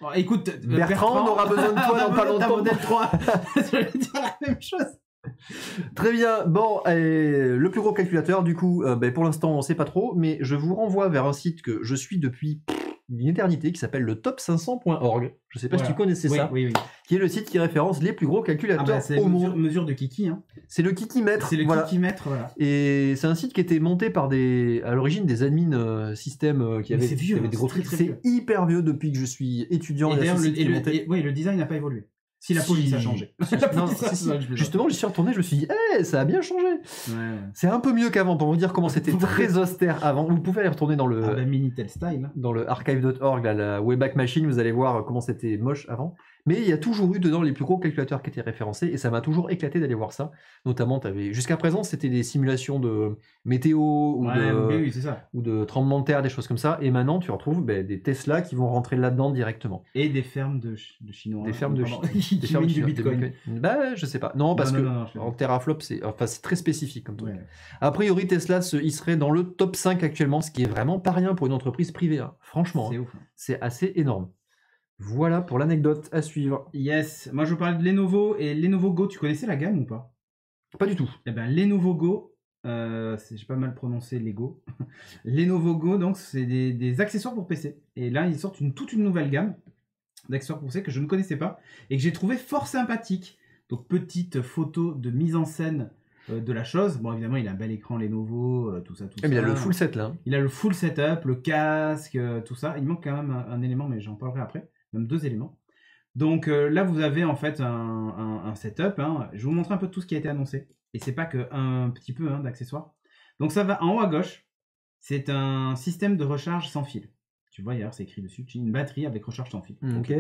Bon, écoute, Bertrand, on aura besoin de toi dans pas longtemps. Modèle 3. Je vais dire la même chose. Très bien. Bon, le plus gros calculateur, du coup, pour l'instant, on ne sait pas trop, mais je vous renvoie vers un site que je suis depuis une éternité qui s'appelle le top500.org. Je ne sais pas si tu connaissais ça. Oui. Qui est le site qui référence les plus gros calculateurs au monde. Mesure de Kiki. Hein. C'est le Kikimètre. C'est le Kikimètre, voilà. Et c'est un site qui était monté par à l'origine des admins système qui avaient des gros trucs. C'est hyper vieux depuis que je suis étudiant. Et d'ailleurs, le design n'a pas évolué. Si la police a changé. Justement, j'y suis retourné, je me suis dit, ça a bien changé. Ouais. C'est un peu mieux qu'avant, pour vous dire comment c'était très austère avant. Vous pouvez aller retourner dans le Minitel Style. Dans le archive.org, la Wayback Machine, vous allez voir comment c'était moche avant. Mais il y a toujours eu dedans les plus gros calculateurs qui étaient référencés et ça m'a toujours éclaté d'aller voir ça. Notamment, jusqu'à présent, c'était des simulations de météo ou de tremblements de terre, des choses comme ça. Et maintenant, tu retrouves des Tesla qui vont rentrer là-dedans directement. Et des fermes de Chinois. Des fermes de qui minent du Bitcoin. Je sais pas. Non, parce que en teraflop, c'est très spécifique comme truc. Ouais. A priori, Tesla il serait dans le top 5 actuellement, ce qui est vraiment pas rien pour une entreprise privée. Hein. Franchement, c'est ouf. C'est assez énorme. Voilà pour l'anecdote à suivre. Yes, moi je parlais de Lenovo et Lenovo Go, tu connaissais la gamme ou pas? Pas du tout. Eh ben Lenovo Go, j'ai pas mal prononcé Lego. Lenovo Go, donc c'est des accessoires pour PC. Et là ils sortent toute une nouvelle gamme d'accessoires pour PC que je ne connaissais pas et que j'ai trouvé fort sympathique. Donc petite photo de mise en scène de la chose. Bon, évidemment, il a un bel écran Lenovo, tout ça. Mais il a le full set là. Il a le full setup, le casque, tout ça. Il manque quand même un élément, mais j'en parlerai après. Même 2 éléments. Donc là, vous avez en fait un setup. Hein. Je vais vous montrer un peu tout ce qui a été annoncé. Et c'est pas qu'un petit peu d'accessoires. Donc ça va en haut à gauche. C'est un système de recharge sans fil. Tu vois, d'ailleurs, c'est écrit dessus. Une batterie avec recharge sans fil. Ok.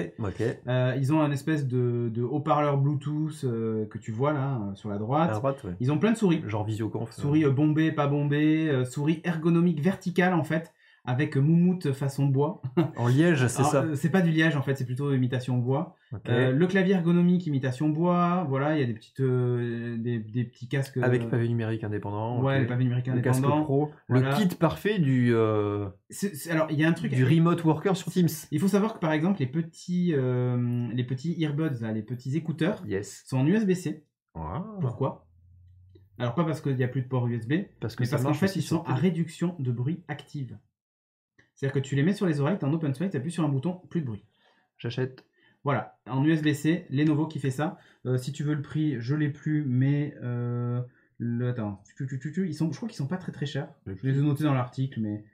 Ils ont un espèce de haut-parleur Bluetooth que tu vois là, sur la droite. Ouais. Ils ont plein de souris. Genre visioconf. Souris bombées, pas bombées. Souris ergonomiques verticales, en fait. Avec moumoute façon bois. En liège, c'est ça. C'est pas du liège en fait, c'est plutôt imitation bois. Okay. Le clavier ergonomique imitation bois. Voilà, il y a des petits casques. Avec pavé numérique indépendant. Ouais, le pavé numérique indépendant. Le casque pro. Voilà. Le kit parfait du. Alors, il y a un truc. Du remote worker sur Teams. Il faut savoir que par exemple, les petits earbuds, là, les petits écouteurs, sont en USB-C. Pourquoi? Alors, pas parce qu'il n'y a plus de port USB, mais parce qu'en fait, ils sont à réduction de bruit active. C'est-à-dire que tu les mets sur les oreilles, tu es en open space, tu appuies sur un bouton, plus de bruit. J'achète. Voilà, en USB-C, Lenovo qui fait ça. Si tu veux le prix, je l'ai plus, mais attends, je crois qu'ils sont pas très très chers. Je les ai notés dans l'article, mais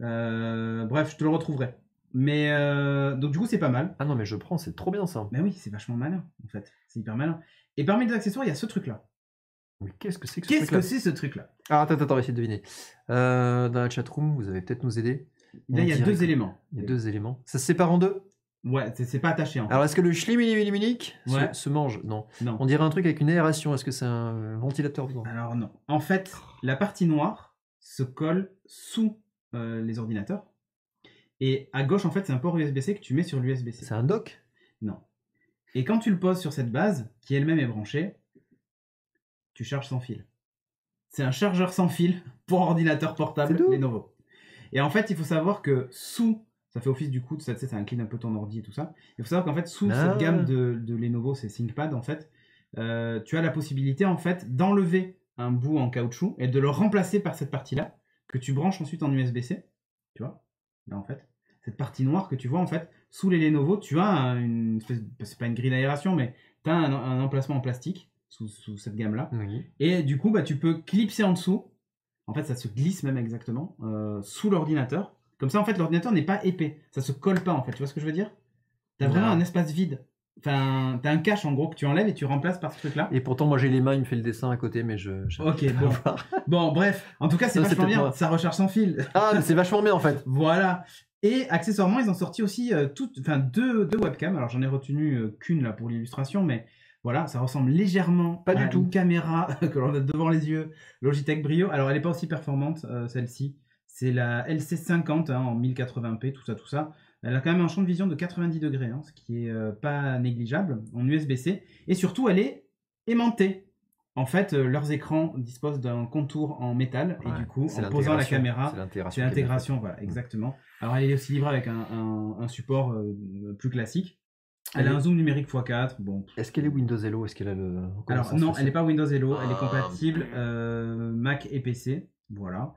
bref, je te le retrouverai. Mais donc du coup, c'est pas mal. Ah non, mais je prends, c'est trop bien ça. Mais oui, c'est vachement malin en fait, c'est hyper malin. Et parmi les accessoires, il y a ce truc-là. Mais qu'est-ce que c'est que ce truc-là? Ah, attends, on va essayer de deviner. Dans la chatroom, vous allez peut-être nous aider. Là, il y a 2 éléments. Il y a 2 éléments. Ça se sépare en 2? Ouais, c'est pas attaché en fait. Alors, est-ce que le schlimilimunique se mange? Non. On dirait un truc avec une aération. Est-ce que c'est un ventilateur dedans? Alors non. En fait, la partie noire se colle sous les ordinateurs. Et à gauche, en fait, c'est un port USB-C que tu mets sur l'USB-C. C'est un dock? Non. Et quand tu le poses sur cette base, qui elle-même est branchée, tu charges sans fil. C'est un chargeur sans fil pour ordinateur portable Lenovo. Et en fait, il faut savoir que sous, ça fait office du coude, ça incline un peu ton ordi et tout ça. Il faut savoir qu'en fait, sous cette gamme de Lenovo, c'est ThinkPad, en fait, tu as la possibilité, en fait, d'enlever un bout en caoutchouc et de le remplacer par cette partie-là, que tu branches ensuite en USB-C. Tu vois? Là, en fait, cette partie noire que tu vois, en fait, sous les Lenovo, tu as c'est pas une grille d'aération, mais tu as un emplacement en plastique sous cette gamme-là. Oui. Et du coup, bah, tu peux clipser en dessous. En fait, ça se glisse même exactement sous l'ordinateur. Comme ça, en fait, l'ordinateur n'est pas épais. Ça se colle pas, en fait. Tu vois ce que je veux dire? Tu as vraiment un espace vide. Enfin, tu as un cache, en gros, que tu enlèves et tu remplaces par ce truc-là. Et pourtant, moi, j'ai les mains, il me fait le dessin à côté, mais Ok, bon. Bon, bref. En tout cas, c'est vachement bien. Moi. Ça recharge sans fil. Ah, mais c'est vachement bien, en fait. Voilà. Et accessoirement, ils ont sorti aussi deux webcams. Alors, j'en ai retenu qu'une là pour l'illustration, mais voilà, ça ressemble légèrement à une caméra que l'on a devant les yeux, Logitech Brio. Alors, elle n'est pas aussi performante, celle-ci. C'est la LC50 en 1080p, tout ça. Elle a quand même un champ de vision de 90 degrés, ce qui est pas négligeable, en USB-C. Et surtout, elle est aimantée. En fait, leurs écrans disposent d'un contour en métal. Et du coup, en posant la caméra, c'est l'intégration. Voilà, exactement. Alors, elle est aussi livrée avec un support plus classique. Elle a un zoom numérique x4. Bon. Est-ce qu'elle est Windows Hello? Est-ce qu'elle a le... Alors non, elle n'est pas Windows Hello. Elle est compatible Mac et PC. Voilà.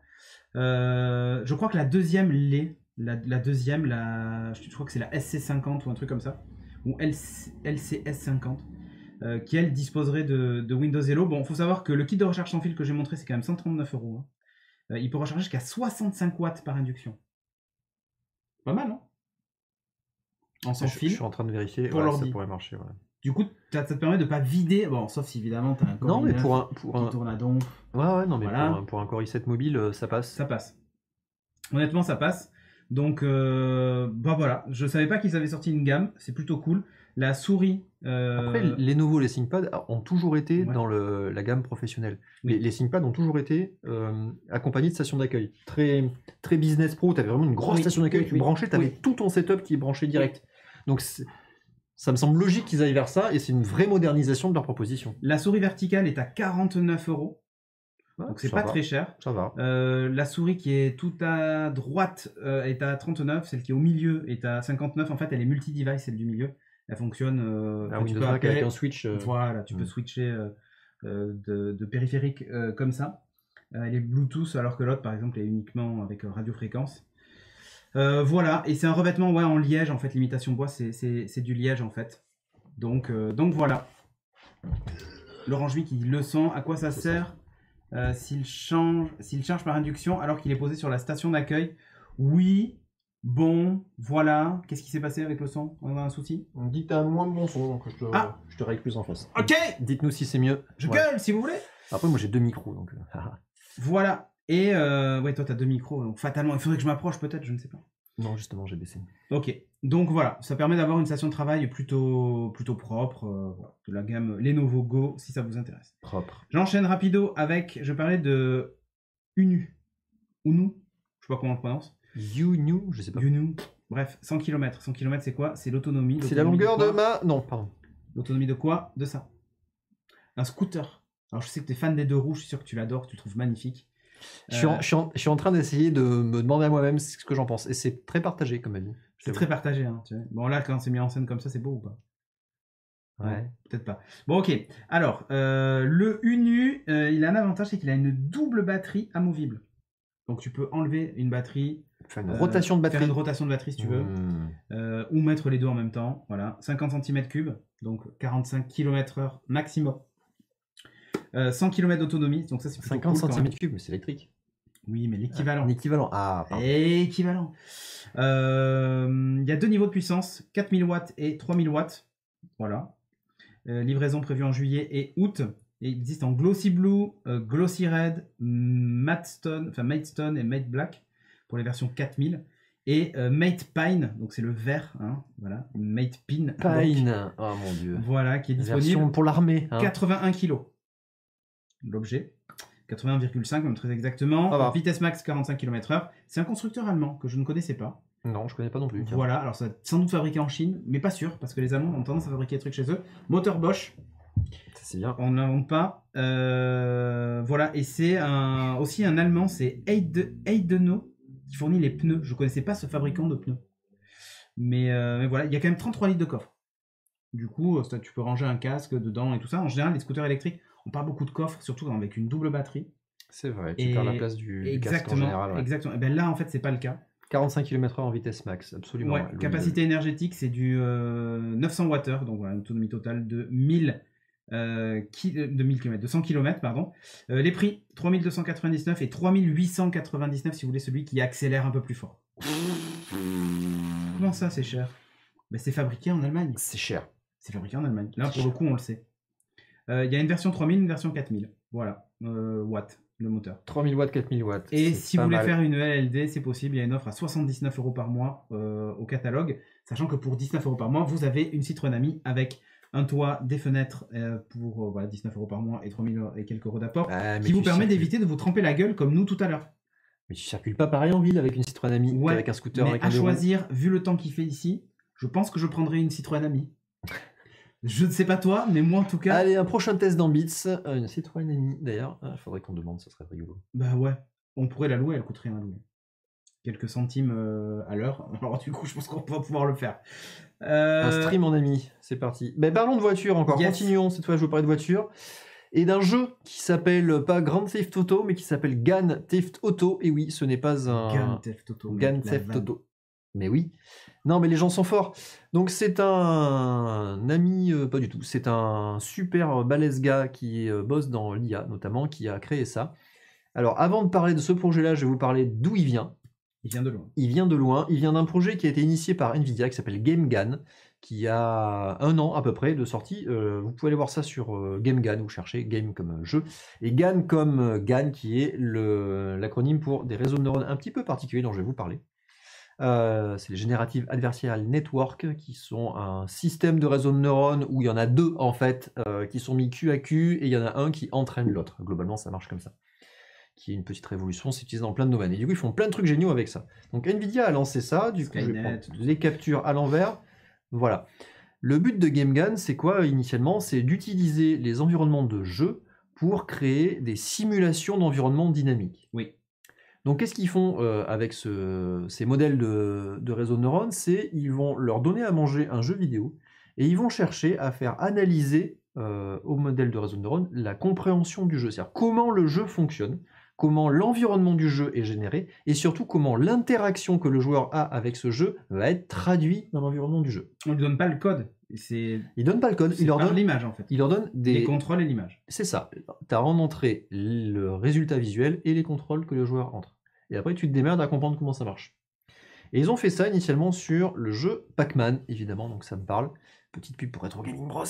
Je crois que la deuxième l'est. La deuxième, je crois que c'est la SC50 ou un truc comme ça. Ou LCS50. Qui elle disposerait de Windows Hello. Bon, il faut savoir que le kit de recharge sans fil que j'ai montré, c'est quand même 139 €. Il peut recharger jusqu'à 65 watts par induction. Pas mal, hein? En sans fil. Je suis en train de vérifier. Pour l'ordi. Ça pourrait marcher. Ouais. Du coup, ça te permet de pas vider. Bon, sauf si évidemment tu as un Core non, mais qui tourne à donf. Ouais, non, mais voilà. pour un Core i7 mobile, ça passe. Ça passe. Honnêtement, ça passe. Donc, bah voilà. Je savais pas qu'ils avaient sorti une gamme. C'est plutôt cool. La souris. Après, Lenovo, les ThinkPad ont toujours été dans la gamme professionnelle. Oui. Les ThinkPad ont toujours été accompagnés de stations d'accueil. Très, très business pro. Tu avais vraiment une grosse station d'accueil. Tu branchais, tu avais tout ton setup qui est branché direct. Donc, ça me semble logique qu'ils aillent vers ça et c'est une vraie modernisation de leur proposition. La souris verticale est à 49 €. Ouais, donc c'est pas très cher. Ça va. La souris qui est tout à droite est à 39, celle qui est au milieu est à 59. En fait, elle est multi-device, celle du milieu. Elle fonctionne. Tu peux avec un switch. Voilà, tu peux switcher de périphérique comme ça. Elle est Bluetooth alors que l'autre, par exemple, est uniquement avec radiofréquence. Voilà, et c'est un revêtement en liège en fait, l'imitation bois c'est du liège en fait. Donc voilà. Laurent Juy qui dit leçon, à quoi ça sert s'il charge par induction alors qu'il est posé sur la station d'accueil? Oui, bon, voilà. Qu'est-ce qui s'est passé avec le son? On a un souci? On dit que t'as un moins bon son, donc je te règle plus en face. Ok. Dites-nous si c'est mieux. Je gueule si vous voulez. Après moi j'ai 2 micros donc. Voilà. Et ouais, toi, tu as 2 micros, donc fatalement, il faudrait que je m'approche peut-être, je ne sais pas. Non, justement, j'ai baissé. Ok, donc voilà, ça permet d'avoir une station de travail plutôt propre, voilà, de la gamme Lenovo Go, si ça vous intéresse. Propre. J'enchaîne rapido avec, je parlais de Unu, je sais pas comment on le prononce. Unu, je sais pas. Unu, bref, 100 km. 100 km, c'est quoi? C'est l'autonomie. C'est la longueur de ma... Non, pardon. L'autonomie de quoi? De ça. Un scooter. Alors je sais que tu es fan des deux roues, je suis sûr que tu l'adores, tu le trouves magnifique. Je suis en train d'essayer de me demander à moi-même ce que j'en pense. Et c'est très partagé comme avis. C'est très partagé. Hein, tu vois. Bon là, quand c'est mis en scène comme ça, c'est beau ou pas? Ouais. Peut-être pas. Bon ok. Alors, le Unu, il a un avantage, c'est qu'il a une double batterie amovible. Donc tu peux enlever une batterie. Faire une rotation de batterie. Faire une rotation de batterie si tu veux. Ou mettre les deux en même temps. Voilà. 50 cm3, donc 45 km/h maximum. 100 km d'autonomie, donc ça c'est plutôt 50 cool, cm3, mais c'est électrique. Oui, mais l'équivalent. L'équivalent, ah, pardon. Équivalent. Il y a 2 niveaux de puissance, 4000 watts et 3000 watts. Voilà. Livraison prévue en juillet et août. Et il existe en Glossy Blue, Glossy Red, Matte Stone et Matte Black pour les versions 4000. Et Matte Pine, donc c'est le vert, hein, voilà. Matte Pine. Pine, oh mon dieu. Voilà, qui est disponible. Version pour l'armée. Hein. 81 kg. L'objet. 81,5 même très exactement. Vitesse max 45 km/h. C'est un constructeur allemand que je ne connaissais pas. Non, je connais pas non plus. Tiens. Voilà, alors ça va être sans doute fabriqué en Chine, mais pas sûr, parce que les Allemands ont tendance à fabriquer des trucs chez eux. Moteur Bosch. Ça, c'est bien. On n'invente pas. Voilà, et c'est aussi un Allemand, c'est Eidenau, qui fournit les pneus. Je connaissais pas ce fabricant de pneus. Mais voilà, il y a quand même 33 litres de coffre. Du coup, tu peux ranger un casque dedans et tout ça. En général, les scooters électriques, on parle beaucoup de coffres, surtout avec une double batterie. C'est vrai, tu perds la place du casque en général. Ouais. Exactement. Et ben là, en fait, c'est pas le cas. 45 km/h en vitesse max, absolument. Ouais, capacité énergétique, c'est du 900 Wh, donc voilà, une autonomie totale de 1000 km, de 100 km, pardon. Les prix, 3299 et 3899 si vous voulez celui qui accélère un peu plus fort. Comment ça, c'est cher? Ben, c'est fabriqué en Allemagne. C'est cher. C'est fabriqué en Allemagne. Là, pour le coup, on le sait. Il y a une version 3000, une version 4000. Voilà, watts, le moteur. 3000 watts, 4000 watts. Et si vous voulez faire une LLD, c'est possible. Il y a une offre à 79 € par mois au catalogue. Sachant que pour 19 € par mois, vous avez une Citroën Ami avec un toit, des fenêtres pour voilà, 19 € par mois et 3000 et quelques euros d'apport. Qui vous permet d'éviter de vous tremper la gueule comme nous tout à l'heure. Mais tu circules pas pareil en ville avec une Citroën Ami qu'avec un scooter. Mais avec à choisir, vu le temps qu'il fait ici, je pense que je prendrai une Citroën Ami. Je ne sais pas toi, mais moi en tout cas... Allez, un prochain test d'Ambits. Une Citroën Ami, d'ailleurs. Il faudrait qu'on demande, ça serait rigolo. Bah ouais, on pourrait la louer, elle coûte rien à louer. Quelques centimes à l'heure. Alors du coup, je pense qu'on va pouvoir le faire. Un stream en ami, c'est parti. Ben, parlons de voiture encore, continuons. Cette fois, je veux parler de voiture. Et d'un jeu qui s'appelle pas Grand Theft Auto, mais qui s'appelle GAN Theft Auto. Et oui, ce n'est pas un... GAN Theft Auto. GAN Theft Auto. Mais oui. Non, mais les gens sont forts. Donc c'est un ami, pas du tout, c'est un super balèze gars qui bosse dans l'IA notamment, qui a créé ça. Alors avant de parler de ce projet-là, je vais vous parler d'où il vient. Il vient de loin. Il vient de loin. Il vient d'un projet qui a été initié par Nvidia, qui s'appelle GameGAN, qui a 1 an à peu près de sortie. Vous pouvez aller voir ça sur GameGAN, vous cherchez Game comme jeu, et GAN comme GAN, qui est l'acronyme pour des réseaux de neurones un petit peu particuliers dont je vais vous parler. C'est les Generative Adversarial Network, qui sont un système de réseaux de neurones où il y en a 2 en fait, qui sont mis cul à cul, et il y en a un qui entraîne l'autre. Globalement, ça marche comme ça. Qui est une petite révolution, c'est utilisé dans plein de domaines. Et du coup, ils font plein de trucs géniaux avec ça. Donc Nvidia a lancé ça, du coup, je vais prendre les captures à l'envers. Voilà. Le but de GameGAN, c'est quoi initialement? C'est d'utiliser les environnements de jeu pour créer des simulations d'environnement dynamiques. Oui. Donc qu'est-ce qu'ils font avec ces modèles de réseaux de neurones? C'est ils vont leur donner à manger un jeu vidéo et ils vont chercher à faire analyser au modèle de réseau de neurones la compréhension du jeu, c'est-à-dire comment le jeu fonctionne, comment l'environnement du jeu est généré et surtout comment l'interaction que le joueur a avec ce jeu va être traduite dans l'environnement du jeu. On ne lui donne pas le code. Il donne pas le code, il leur donne l'image en fait. Il leur donne les contrôles et l'image. C'est ça. Tu as en entrée le résultat visuel et les contrôles que le joueur entre. Et après tu te démerdes à comprendre comment ça marche. Et ils ont fait ça initialement sur le jeu Pac-Man, évidemment, donc ça me parle. Petite pub pour Retro Gaming Bros.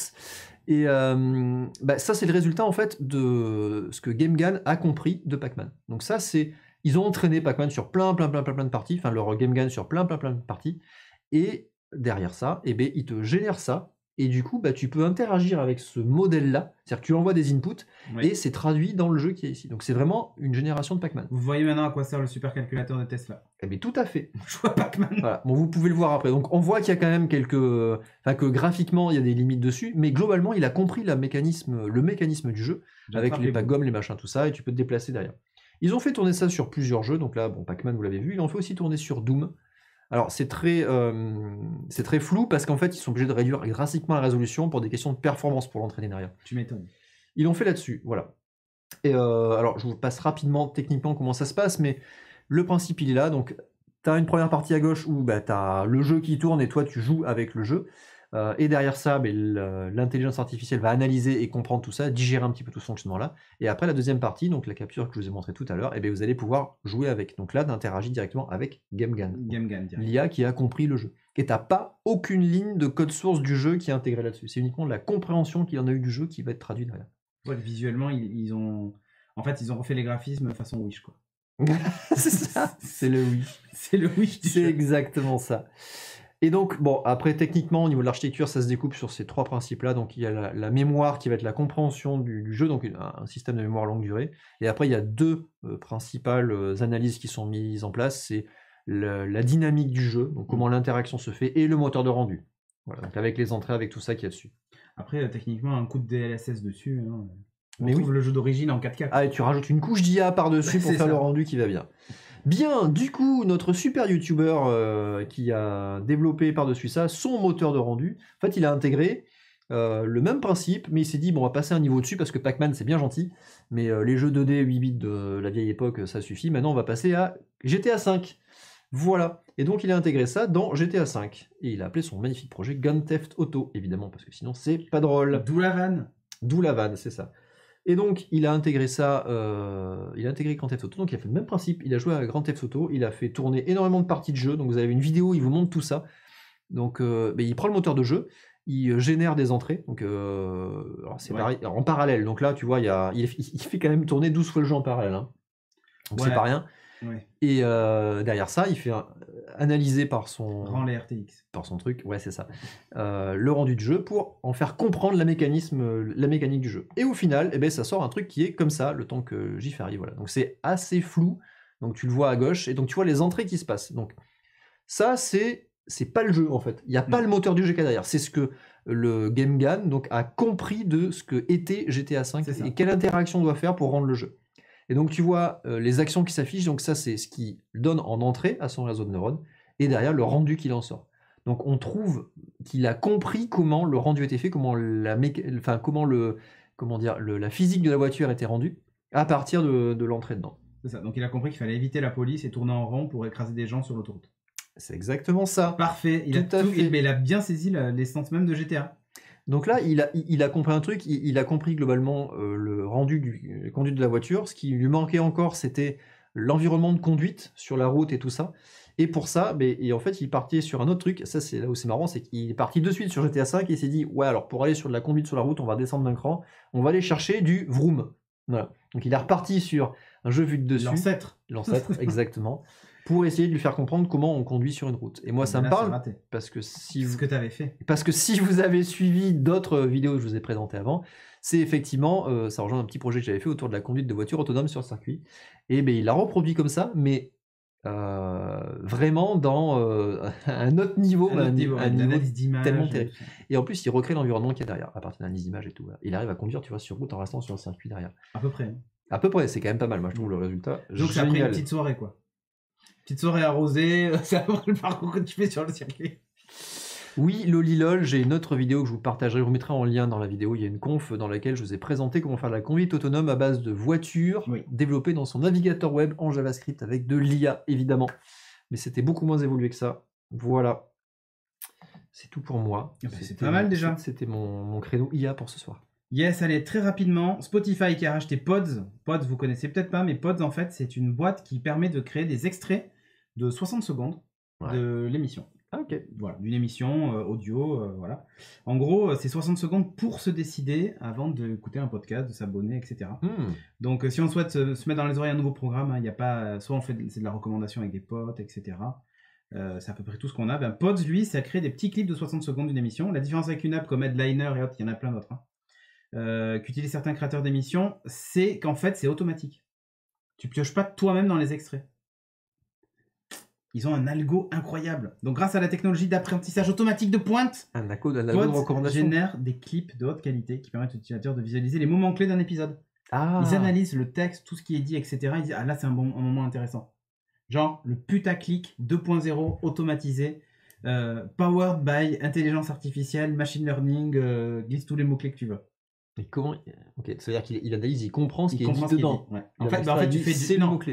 Et ça, c'est le résultat en fait de ce que GameGAN a compris de Pac-Man. Donc ça, c'est... Ils ont entraîné Pac-Man sur plein de parties, enfin leur GameGAN sur plein de parties. Et derrière ça, ils te génèrent ça. Et du coup, tu peux interagir avec ce modèle-là. C'est-à-dire que tu envoies des inputs et c'est traduit dans le jeu qui est ici. Donc c'est vraiment une génération de Pac-Man. Vous voyez maintenant à quoi sert le supercalculateur de Tesla. Eh bien, tout à fait. Je vois Pac-Man. Voilà. Bon, vous pouvez le voir après. Donc on voit qu'il y a quand même que graphiquement, il y a des limites dessus. Mais globalement, il a compris le mécanisme du jeu avec les Pac-Gommes, les machins, tout ça. Et tu peux te déplacer derrière. Ils ont fait tourner ça sur plusieurs jeux. Donc là, bon, Pac-Man, vous l'avez vu. Ils l'ont fait aussi tourner sur Doom. Alors c'est très flou parce qu'en fait ils sont obligés de réduire drastiquement la résolution pour des questions de performance pour l'entraîner derrière. Tu m'étonnes. Ils l'ont fait là-dessus, voilà. Et alors je vous passe rapidement techniquement comment ça se passe, mais le principe il est là. Donc tu as une première partie à gauche où tu as le jeu qui tourne et toi tu joues avec le jeu. Et derrière ça, l'intelligence artificielle va analyser et comprendre tout ça, digérer un petit peu tout ce fonctionnement-là. Et après la deuxième partie, donc la capture que je vous ai montré tout à l'heure, vous allez pouvoir jouer avec. Donc là, d'interagir directement avec GameGAN. L'IA qui a compris le jeu. Et t'as pas aucune ligne de code source du jeu qui est intégrée là-dessus. C'est uniquement la compréhension qu'il en a eu du jeu qui va être traduite derrière. Ouais, visuellement, ils ont refait les graphismes façon Wish, quoi. C'est ça. C'est le Wish. C'est le Wish. C'est exactement ça. Et donc, bon, après, techniquement, au niveau de l'architecture, ça se découpe sur ces 3 principes-là. Donc, il y a la mémoire qui va être la compréhension du jeu, donc un système de mémoire longue durée. Et après, il y a 2 principales analyses qui sont mises en place. C'est la dynamique du jeu, donc comment l'interaction se fait, et le moteur de rendu. Voilà, donc avec les entrées, avec tout ça qu'il y a dessus. Après, techniquement, un coup de DLSS dessus, hein, on Mais trouve oui. le jeu d'origine en 4K. Ah, et tu rajoutes une couche d'IA par-dessus pour C'est faire ça. le rendu qui va bien. Bien, du coup, notre super YouTuber qui a développé par-dessus ça son moteur de rendu, en fait, il a intégré le même principe, mais il s'est dit, bon, on va passer un niveau dessus parce que Pac-Man, c'est bien gentil, mais les jeux 2D 8 bits de la vieille époque, ça suffit. Maintenant, on va passer à GTA V. Voilà. Et donc, il a intégré ça dans GTA V. Et il a appelé son magnifique projet Gun Theft Auto, évidemment, parce que sinon, c'est pas drôle. D'où la vanne. D'où la vanne, c'est ça. Et donc, il a intégré ça, il a intégré Grand Theft Auto, donc il a fait le même principe, il a joué à Grand Theft Auto, il a fait tourner énormément de parties de jeu, donc vous avez une vidéo, il vous montre tout ça. Donc, il prend le moteur de jeu, il génère des entrées, donc alors c'est pareil, en parallèle, donc là, tu vois, il fait quand même tourner 12 fois le jeu en parallèle, hein. Donc c'est pas rien. Ouais. Et derrière ça, il fait analyser par son... Rend les RTX. Par son truc, ouais c'est ça. Le rendu du jeu pour en faire comprendre la mécanique du jeu. Et au final, eh ben, ça sort un truc qui est comme ça, le temps que j'y arrive. Voilà. Donc c'est assez flou, donc tu le vois à gauche, et donc tu vois les entrées qui se passent. Donc ça, c'est pas le jeu en fait. Il n'y a pas le moteur du jeu derrière. C'est ce que le Game Gun donc, a compris de ce que était GTA V et quelle interaction on doit faire pour rendre le jeu. Et donc tu vois les actions qui s'affichent, donc ça c'est ce qui donne en entrée à son réseau de neurones, et derrière le rendu qu'il en sort. Donc on trouve qu'il a compris comment le rendu était fait, comment la physique de la voiture était rendue à partir de l'entrée dedans. C'est ça, donc il a compris qu'il fallait éviter la police et tourner en rond pour écraser des gens sur l'autoroute. C'est exactement ça. Parfait, il a bien saisi l'essence même de GTA. Donc là, il a compris un truc, il a compris globalement le rendu du conduite de la voiture. Ce qui lui manquait encore, c'était l'environnement de conduite sur la route et tout ça. Et pour ça, et en fait, il partait sur un autre truc. Ça, c'est là où c'est marrant, c'est qu'il est parti de suite sur GTA V et il s'est dit, ouais, alors pour aller sur de la conduite sur la route, on va descendre d'un cran, on va aller chercher du vroom. Voilà. Donc il est reparti sur un jeu vu de dessus. L'ancêtre, exactement. Pour essayer de lui faire comprendre comment on conduit sur une route. Et moi, ça me parle parce que si ce que tu avais fait. Parce que si vous avez suivi d'autres vidéos que je vous ai présentées avant, c'est effectivement, ça rejoint un petit projet que j'avais fait autour de la conduite de voitures autonomes sur circuit. Et il l'a reproduit comme ça, mais vraiment dans un autre niveau, un niveau tellement terrible. Et en plus, il recrée l'environnement qu'il y a derrière, à partir d'analyse d'image et tout. Il arrive à conduire, tu vois, sur route en restant sur un circuit derrière. À peu près. À peu près, c'est quand même pas mal. Moi, je trouve le résultat. Donc, c'est après une petite soirée, quoi. Petite soirée arrosée, c'est à peu près le parcours que tu fais sur le circuit. Oui, lolilol, j'ai une autre vidéo que je vous partagerai, je vous mettrai en lien dans la vidéo, il y a une conf dans laquelle je vous ai présenté comment faire de la conduite autonome à base de voitures, développée dans son navigateur web en JavaScript avec de l'IA évidemment. Mais c'était beaucoup moins évolué que ça. Voilà. C'est tout pour moi. C'est pas mal déjà. C'était mon créneau IA pour ce soir. Yes, allez, très rapidement, Spotify qui a racheté Pods. Pods, vous connaissez peut-être pas, mais Pods, en fait, c'est une boîte qui permet de créer des extraits de 60 secondes de l'émission. Ah, ok. Voilà, d'une émission audio, voilà. En gros, c'est 60 secondes pour se décider avant d'écouter un podcast, de s'abonner, etc. Donc, si on souhaite se mettre dans les oreilles un nouveau programme, il n'y a pas, soit on fait c'est de la recommandation avec des potes, etc. C'est à peu près tout ce qu'on a. Pods, lui, ça crée des petits clips de 60 secondes d'une émission. La différence avec une app comme Headliner et autres, il y en a plein d'autres, qu'utilisent certains créateurs d'émissions, c'est qu'en fait, c'est automatique. Tu pioches pas toi-même dans les extraits. Ils ont un algo incroyable. Donc, grâce à la technologie d'apprentissage automatique de pointe, Pods génère des clips de haute qualité qui permettent aux utilisateurs de visualiser les moments clés d'un épisode. Ils analysent le texte, tout ce qui est dit, etc. Ils disent, ah là, c'est un moment intéressant. Genre, le putaclic 2.0 automatisé, powered by intelligence artificielle, machine learning, glisse tous les mots-clés que tu veux. Mais comment... Ok, c'est-à-dire qu'il analyse, il comprend ce qui est dit dedans. Ouais. En fait,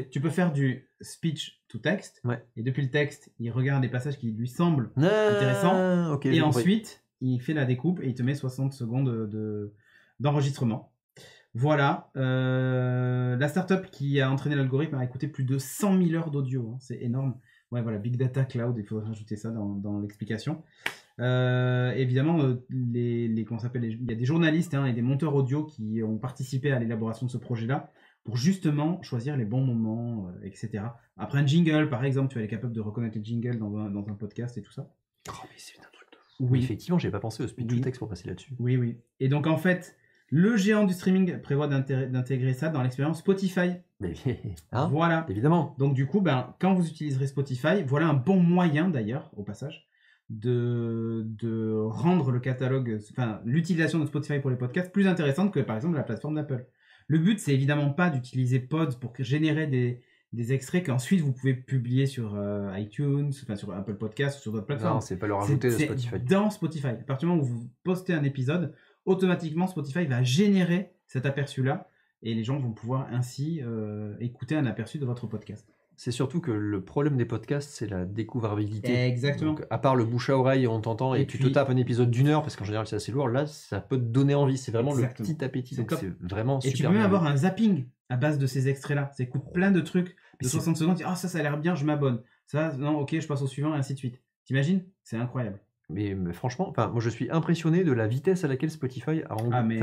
tu peux faire du speech to text, et depuis le texte, il regarde les passages qui lui semblent intéressants, et ensuite, il fait la découpe et il te met 60 secondes d'enregistrement. Voilà. La startup qui a entraîné l'algorithme a écouté plus de 100 000 heures d'audio. C'est énorme. Ouais, voilà, Big Data Cloud, il faudrait rajouter ça dans l'explication. Évidemment, il y a des journalistes et des monteurs audio qui ont participé à l'élaboration de ce projet-là pour justement choisir les bons moments, etc. Après un jingle, par exemple, tu vas être capable de reconnaître les jingles dans un podcast et tout ça. Oh, mais c'est un truc de fou. Oui, effectivement, j'ai pas pensé au speed to text pour passer là-dessus. Oui. Et donc, en fait, Le géant du streaming prévoit d'intégrer ça dans l'expérience Spotify. Mais, hein, voilà. Évidemment. Donc du coup, quand vous utiliserez Spotify, voilà un bon moyen d'ailleurs, au passage, de rendre le catalogue, enfin l'utilisation de Spotify pour les podcasts plus intéressante que par exemple la plateforme d'Apple. Le but, c'est évidemment pas d'utiliser Pods pour générer des extraits qu'ensuite vous pouvez publier sur iTunes, enfin sur Apple Podcasts ou sur d'autres plateformes. Non, c'est pas le rajouter de Spotify. Dans Spotify. À partir du moment où vous postez un épisode, automatiquement Spotify va générer cet aperçu-là et les gens vont pouvoir ainsi écouter un aperçu de votre podcast. C'est surtout que le problème des podcasts, c'est la découvrabilité. Exactement. Donc, à part le bouche à oreille, on t'entend et tu te tapes un épisode d'1 heure, parce qu'en général c'est assez lourd, là ça peut te donner envie. C'est vraiment le petit appétit. Donc c'est vraiment super. Et tu peux même avoir un zapping à base de ces extraits-là. Ça écoute plein de trucs de 60 secondes. Ah, ça a l'air bien, je m'abonne. Ça, non, ok, je passe au suivant et ainsi de suite. T'imagines? C'est incroyable. Mais franchement, moi je suis impressionné de la vitesse à laquelle Spotify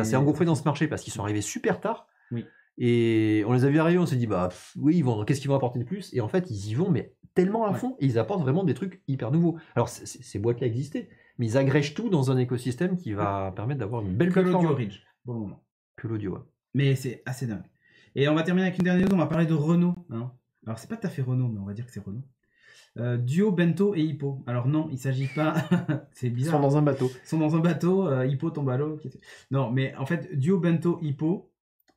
s'est engouffré dans ce marché parce qu'ils sont arrivés super tard. Oui. Et on les a vus arriver, on s'est dit oui, qu'est-ce qu'ils vont apporter de plus? Et en fait, ils y vont, mais tellement à fond, et ils apportent vraiment des trucs hyper nouveaux. Alors, ces boîtes-là existaient, mais ils agrègent tout dans un écosystème qui va permettre d'avoir une belle plateforme. Que l'audio Ridge, pour le moment. Que l'audio, ouais. Mais c'est assez dingue. Et on va terminer avec une dernière news, on va parler de Renault. Hein. Alors, c'est pas tout à fait Renault, mais on va dire que c'est Renault. Duo, Bento et Hippo. Alors non, il s'agit pas... c'est bizarre. Ils sont dans un bateau. Ils sont dans un bateau, Hippo tombe à l'eau. Non, mais en fait, Duo, Bento, Hippo,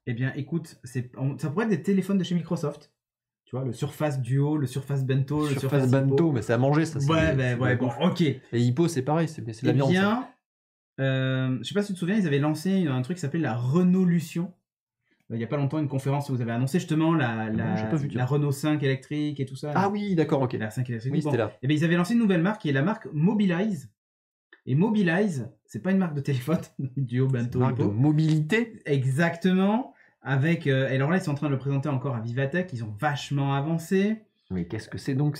eh bien, écoute, ça pourrait être des téléphones de chez Microsoft. Tu vois, le Surface Duo, le Surface Bento, le Surface Bento, Hippo. mais c'est à manger, ça. Ouais, bon, ok. Et Hippo, c'est pareil, c'est de la viande. Eh bien, je sais pas si tu te souviens, ils avaient lancé un truc qui s'appelait la Renaulution. Il y a pas longtemps, une conférence où vous avez annoncé justement la Renault 5 électrique et tout ça. Ah oui, d'accord, ok. La 5 électrique. Oui, c'était là. Et bien, ils avaient lancé une nouvelle marque qui est la marque Mobilize. Et Mobilize, c'est pas une marque de téléphone, Duo, Bento, Hippo. Marque de mobilité. Exactement. Avec, et alors là, ils sont en train de le présenter encore à Vivatech. Ils ont vachement avancé. Mais qu'est-ce que c'est donc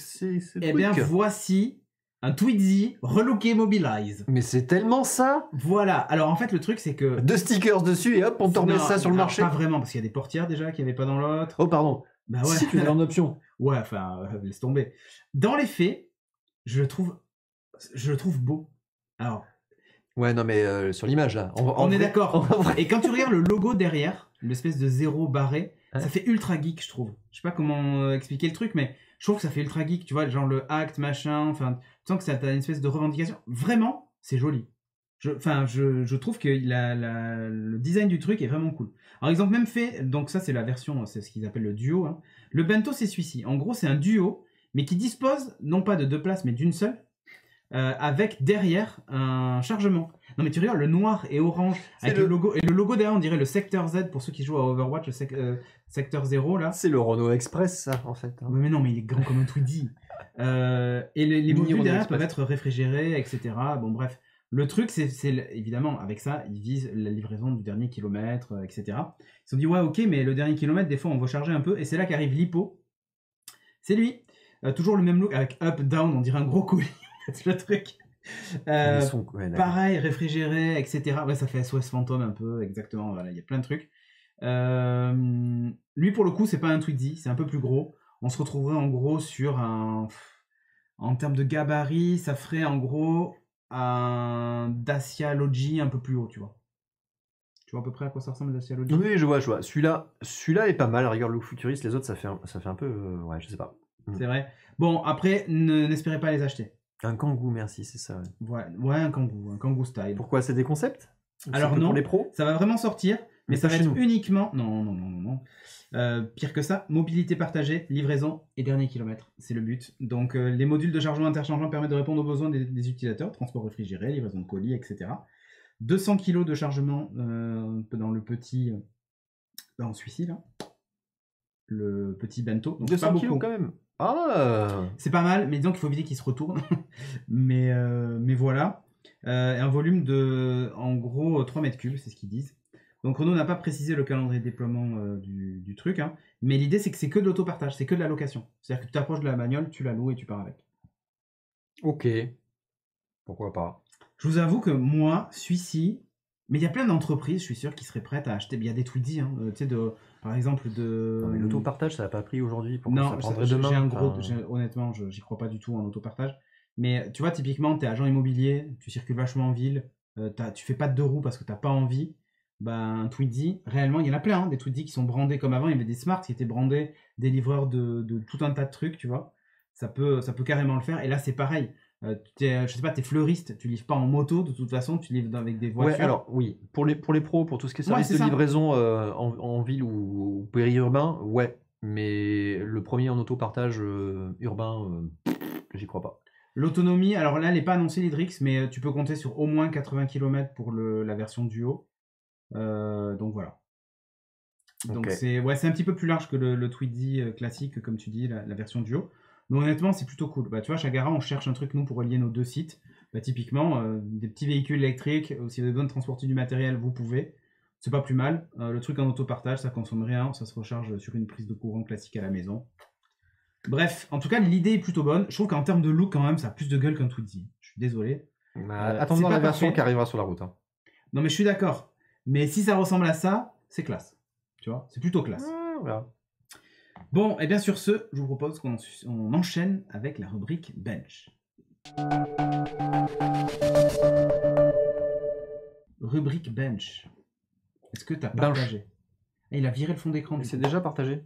Eh bien, voici un Twizy relooké Mobilize. Mais c'est tellement ça. Voilà. Alors en fait, le truc, c'est que 2 stickers dessus et hop, on te remet ça sur le marché. Pas vraiment, parce qu'il y a des portières déjà qu'il n'y avait pas dans l'autre. Oh, pardon. Bah ouais. Si tu l'as en option. Ouais, enfin, laisse tomber. Dans les faits, je le trouve beau. Alors. Ouais, non, mais sur l'image là. On est d'accord. Et quand tu regardes le logo derrière, l'espèce de 0 barré, ça fait ultra geek, je trouve. Je sais pas comment expliquer le truc, mais je trouve que ça fait ultra geek. Tu vois, genre le Act, machin. Enfin, tu sens que ça a une espèce de revendication. Vraiment, c'est joli. Je trouve que le design du truc est vraiment cool. Alors, ils ont même fait, donc ça c'est la version, c'est ce qu'ils appellent le duo. Hein. Le Bento, c'est celui-ci. En gros, c'est un duo, mais qui dispose non pas de 2 places, mais d'une seule. Avec derrière un chargement. Non mais tu regardes le noir et orange avec le logo, et le logo derrière on dirait le secteur Z pour ceux qui jouent à Overwatch, le secteur 0 là. C'est le Renault Express ça en fait. Hein. Ouais, mais non mais il est grand comme un Twizy. Et les modules derrière peuvent être réfrigérés, etc. Bon bref, le truc c'est évidemment avec ça ils visent la livraison du dernier kilomètre, etc. Ils se sont dit ouais ok mais le dernier kilomètre des fois on veut charger un peu et c'est là qu'arrive l'Hippo. C'est lui, toujours le même look avec up down on dirait un gros colis. C'est le truc. Pareil, réfrigéré, etc. Ouais, ça fait SOS fantôme un peu, exactement. Voilà, il y a plein de trucs. Lui, pour le coup, c'est pas un Twizy, c'est un peu plus gros. On se retrouverait en gros sur un. En termes de gabarit, ça ferait en gros un Dacia Logi un peu plus haut, tu vois. Tu vois à peu près à quoi ça ressemble, Dacia Logi? Oui, je vois. Celui-là est pas mal. Regarde le futuriste, les autres, ça fait un peu. Ouais, je sais pas. C'est vrai. Bon, après, n'espérez pas les acheter. Un Kangoo, merci, c'est ça. Ouais, un Kangoo style. Pourquoi? C'est des concepts? Alors non, pour les pros, ça va vraiment sortir, mais ça va être uniquement... Non. Pire que ça, mobilité partagée, livraison et dernier kilomètre, c'est le but. Donc les modules de chargement interchangeant permettent de répondre aux besoins des utilisateurs, transport réfrigéré, livraison de colis, etc. 200 kg de chargement dans le petit... dans celui-ci là. Le petit Bento. Donc 200 kg quand même. Ah, c'est pas mal, mais disons qu'il faut éviter qu'il se retourne. mais voilà. Un volume de, en gros, 3 mètres cubes, c'est ce qu'ils disent. Donc Renault n'a pas précisé le calendrier de déploiement du truc. Hein. Mais l'idée, c'est que c'est que de l'autopartage, c'est que de la location. C'est-à-dire que tu t'approches de la bagnole, tu la loues et tu pars avec. Ok. Pourquoi pas? Je vous avoue que moi, celui-ci... Mais il y a plein d'entreprises, je suis sûr, qui seraient prêtes à acheter. Il y a des Twizy, hein, tu sais, par exemple de. Non, mais l'autopartage, ça n'a pas pris aujourd'hui. Non, ça prendrait demain. Honnêtement, j'y crois pas du tout en autopartage. Mais tu vois, typiquement, tu es agent immobilier, tu circules vachement en ville, tu fais pas de 2 roues parce que tu n'as pas envie. bah, un Tweezy, réellement, il y en a plein, hein, des Tweezy qui sont brandés comme avant. Il y avait des Smart qui étaient brandés, des livreurs de tout un tas de trucs, tu vois. Ça peut carrément le faire. Et là, c'est pareil. Je sais pas, t'es fleuriste, tu livres pas en moto, de toute façon, tu livres avec des voitures. Ouais, alors oui, pour les pros, pour tout ce qui est service c'est de ça. livraison en ville ou périurbain, ouais. Mais le premier en autopartage urbain, j'y crois pas. L'autonomie, alors là, elle n'est pas annoncée, l'Hydrix, mais tu peux compter sur au moins 80 km pour la version duo. Donc voilà. Donc Ok. c'est un petit peu plus large que le Tweezy classique, comme tu dis, la version duo. Mais honnêtement, c'est plutôt cool. Bah, tu vois, chez Gara, on cherche un truc, nous, pour relier nos deux sites. Bah, typiquement, des petits véhicules électriques, si vous avez besoin de transporter du matériel, vous pouvez. C'est pas plus mal. Le truc en autopartage, ça consomme rien, ça se recharge sur une prise de courant classique à la maison. Bref, en tout cas, l'idée est plutôt bonne. Je trouve qu'en termes de look, quand même, ça a plus de gueule qu'un Tweezy. Je suis désolé. Attendons la version parfait. qui arrivera sur la route. Hein. Non, mais je suis d'accord. Mais si ça ressemble à ça, c'est classe. Tu vois, c'est plutôt classe. Voilà. Bon, et bien sur ce, je vous propose qu'on enchaîne avec la rubrique Bench. Rubrique Bench. Est-ce que tu as partagé? Et il a viré le fond d'écran. C'est déjà partagé.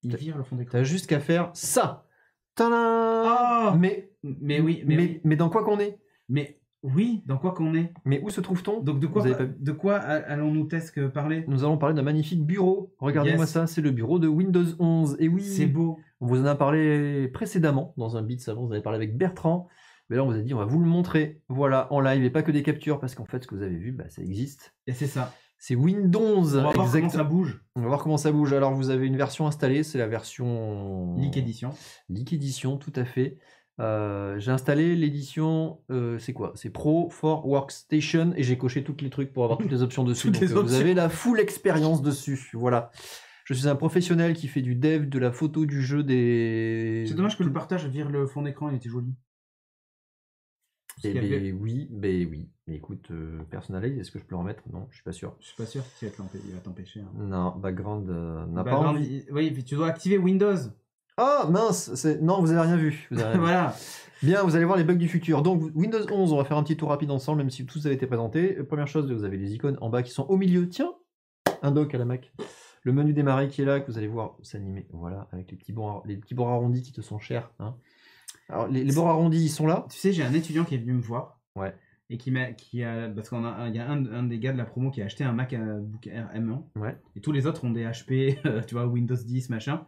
Il vire le fond d'écran. T'as juste qu'à faire ça. Tadam. Oh mais oui. Mais dans quoi qu'on est? Mais oui, dans quoi qu'on est? Mais où se trouve-t-on? Donc de quoi allons-nous parler? Nous allons parler d'un magnifique bureau. Regardez-moi ça, c'est le bureau de Windows 11. Et oui, c'est beau. On vous en a parlé précédemment dans un Beats avant, vous avez parlé avec Bertrand. Mais là, on vous a dit, on va vous le montrer. Voilà, en live et pas que des captures, parce qu'en fait, ce que vous avez vu, bah, ça existe. Et c'est ça. C'est Windows. On va voir comment ça bouge. On va voir comment ça bouge. Alors, vous avez une version installée, c'est la version Leak Edition. Leak Edition, tout à fait. J'ai installé l'édition, c'est quoi? C'est Pro for Workstation et j'ai coché tous les trucs pour avoir toutes les options dessus. Donc, vous avez la full expérience dessus. Voilà. Je suis un professionnel qui fait du dev, de la photo, du jeu, des... C'est dommage que le partage vire le fond d'écran, il était joli. Oui. Mais écoute, personnalise, est-ce que je peux le remettre? Non, je suis pas sûr. Je suis pas sûr qu'il va t'empêcher. Hein. Non, background n'a pas envie. Oui, tu dois activer Windows. Ah mince, non, vous avez rien vu. Voilà. Bien, vous allez voir les bugs du futur. Donc Windows 11, on va faire un petit tour rapide ensemble, même si tout ça a été présenté. Première chose, vous avez les icônes en bas qui sont au milieu. Tiens, un dock à la Mac. Le menu démarrer qui est là, que vous allez voir s'animer. Voilà, avec les petits bords arrondis qui te sont chers. Hein. Alors, les bords arrondis, ils sont là. Tu sais, j'ai un étudiant qui est venu me voir. Ouais. Et parce qu'il y a un des gars de la promo qui a acheté un MacBook Air M1. Ouais. Et tous les autres ont des HP, tu vois, Windows 10, machin.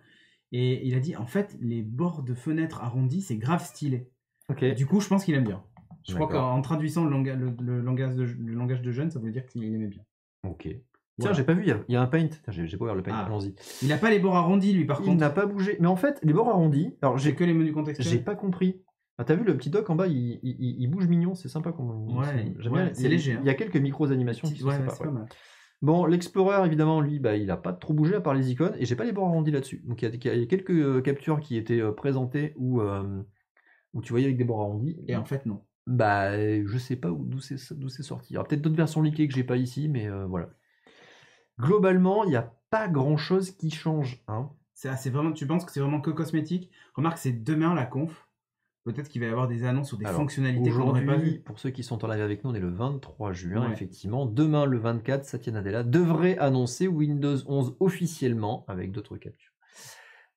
Et il a dit, en fait, les bords de fenêtres arrondis, c'est grave stylé. Okay. Du coup, je pense qu'il aime bien. Je crois qu'en traduisant le langage de jeune, ça veut dire qu'il aimait bien. Ok. Tiens, j'ai pas vu, il y a un paint. J'ai pas ouvert le paint, allons-y. Il n'a pas les bords arrondis, lui, par contre. Il n'a pas bougé. Mais en fait, les bords arrondis... Alors, j'ai que les menus contextuels. J'ai pas compris. Ah, t'as vu le petit dock en bas, il bouge mignon, c'est sympa. C'est léger. Il y a quelques micro-animations qui sont sympas. C'est pas mal. Bon, l'Explorer, évidemment, lui, bah, il a pas trop bougé à part les icônes, et j'ai pas les bords arrondis là-dessus. Donc, il y a quelques captures qui étaient présentées où tu voyais avec des bords arrondis. Et en fait, non. Bah, je sais pas d'où c'est sorti. Il y aura peut-être d'autres versions leakées que j'ai pas ici, mais voilà. Globalement, il n'y a pas grand-chose qui change. Hein. Tu penses que c'est vraiment que cosmétique? Remarque, c'est demain la conf. Peut-être qu'il va y avoir des annonces sur des fonctionnalités qu'on n'aurait pas vues. Pour ceux qui sont en live avec nous, on est le 23 juin, effectivement. Demain, le 24, Satya Nadella devrait annoncer Windows 11 officiellement avec d'autres captures.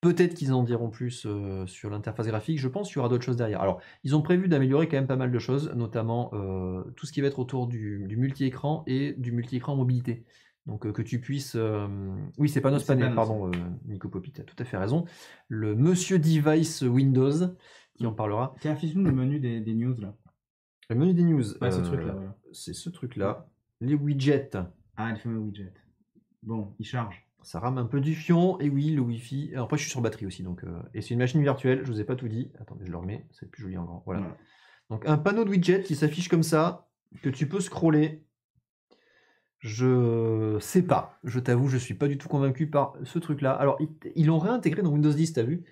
Peut-être qu'ils en diront plus sur l'interface graphique. Je pense qu'il y aura d'autres choses derrière. Alors, ils ont prévu d'améliorer quand même pas mal de choses, notamment tout ce qui va être autour du multi-écran et du multi-écran mobilité. Donc que tu puisses... Oui, c'est Panos Panay, pardon, Nico Poppy, tu as tout à fait raison. Le Monsieur Device Windows, qui en parlera. Tiens, affiche-nous le menu des news, là. Le menu des news. Ce truc-là, voilà. C'est ce truc-là. Les widgets. Ah, les fameux widgets. Bon, il charge. Ça rame un peu du fion, et oui, le Wi-Fi. Alors, après, je suis sur batterie aussi, donc... Et c'est une machine virtuelle, je vous ai pas tout dit. Attendez, je le remets, c'est plus joli en grand. Voilà. Donc, un panneau de widgets qui s'affiche comme ça, que tu peux scroller. Je sais pas, je t'avoue, je suis pas du tout convaincu par ce truc-là. Alors, ils l'ont réintégré dans Windows 10, t'as vu?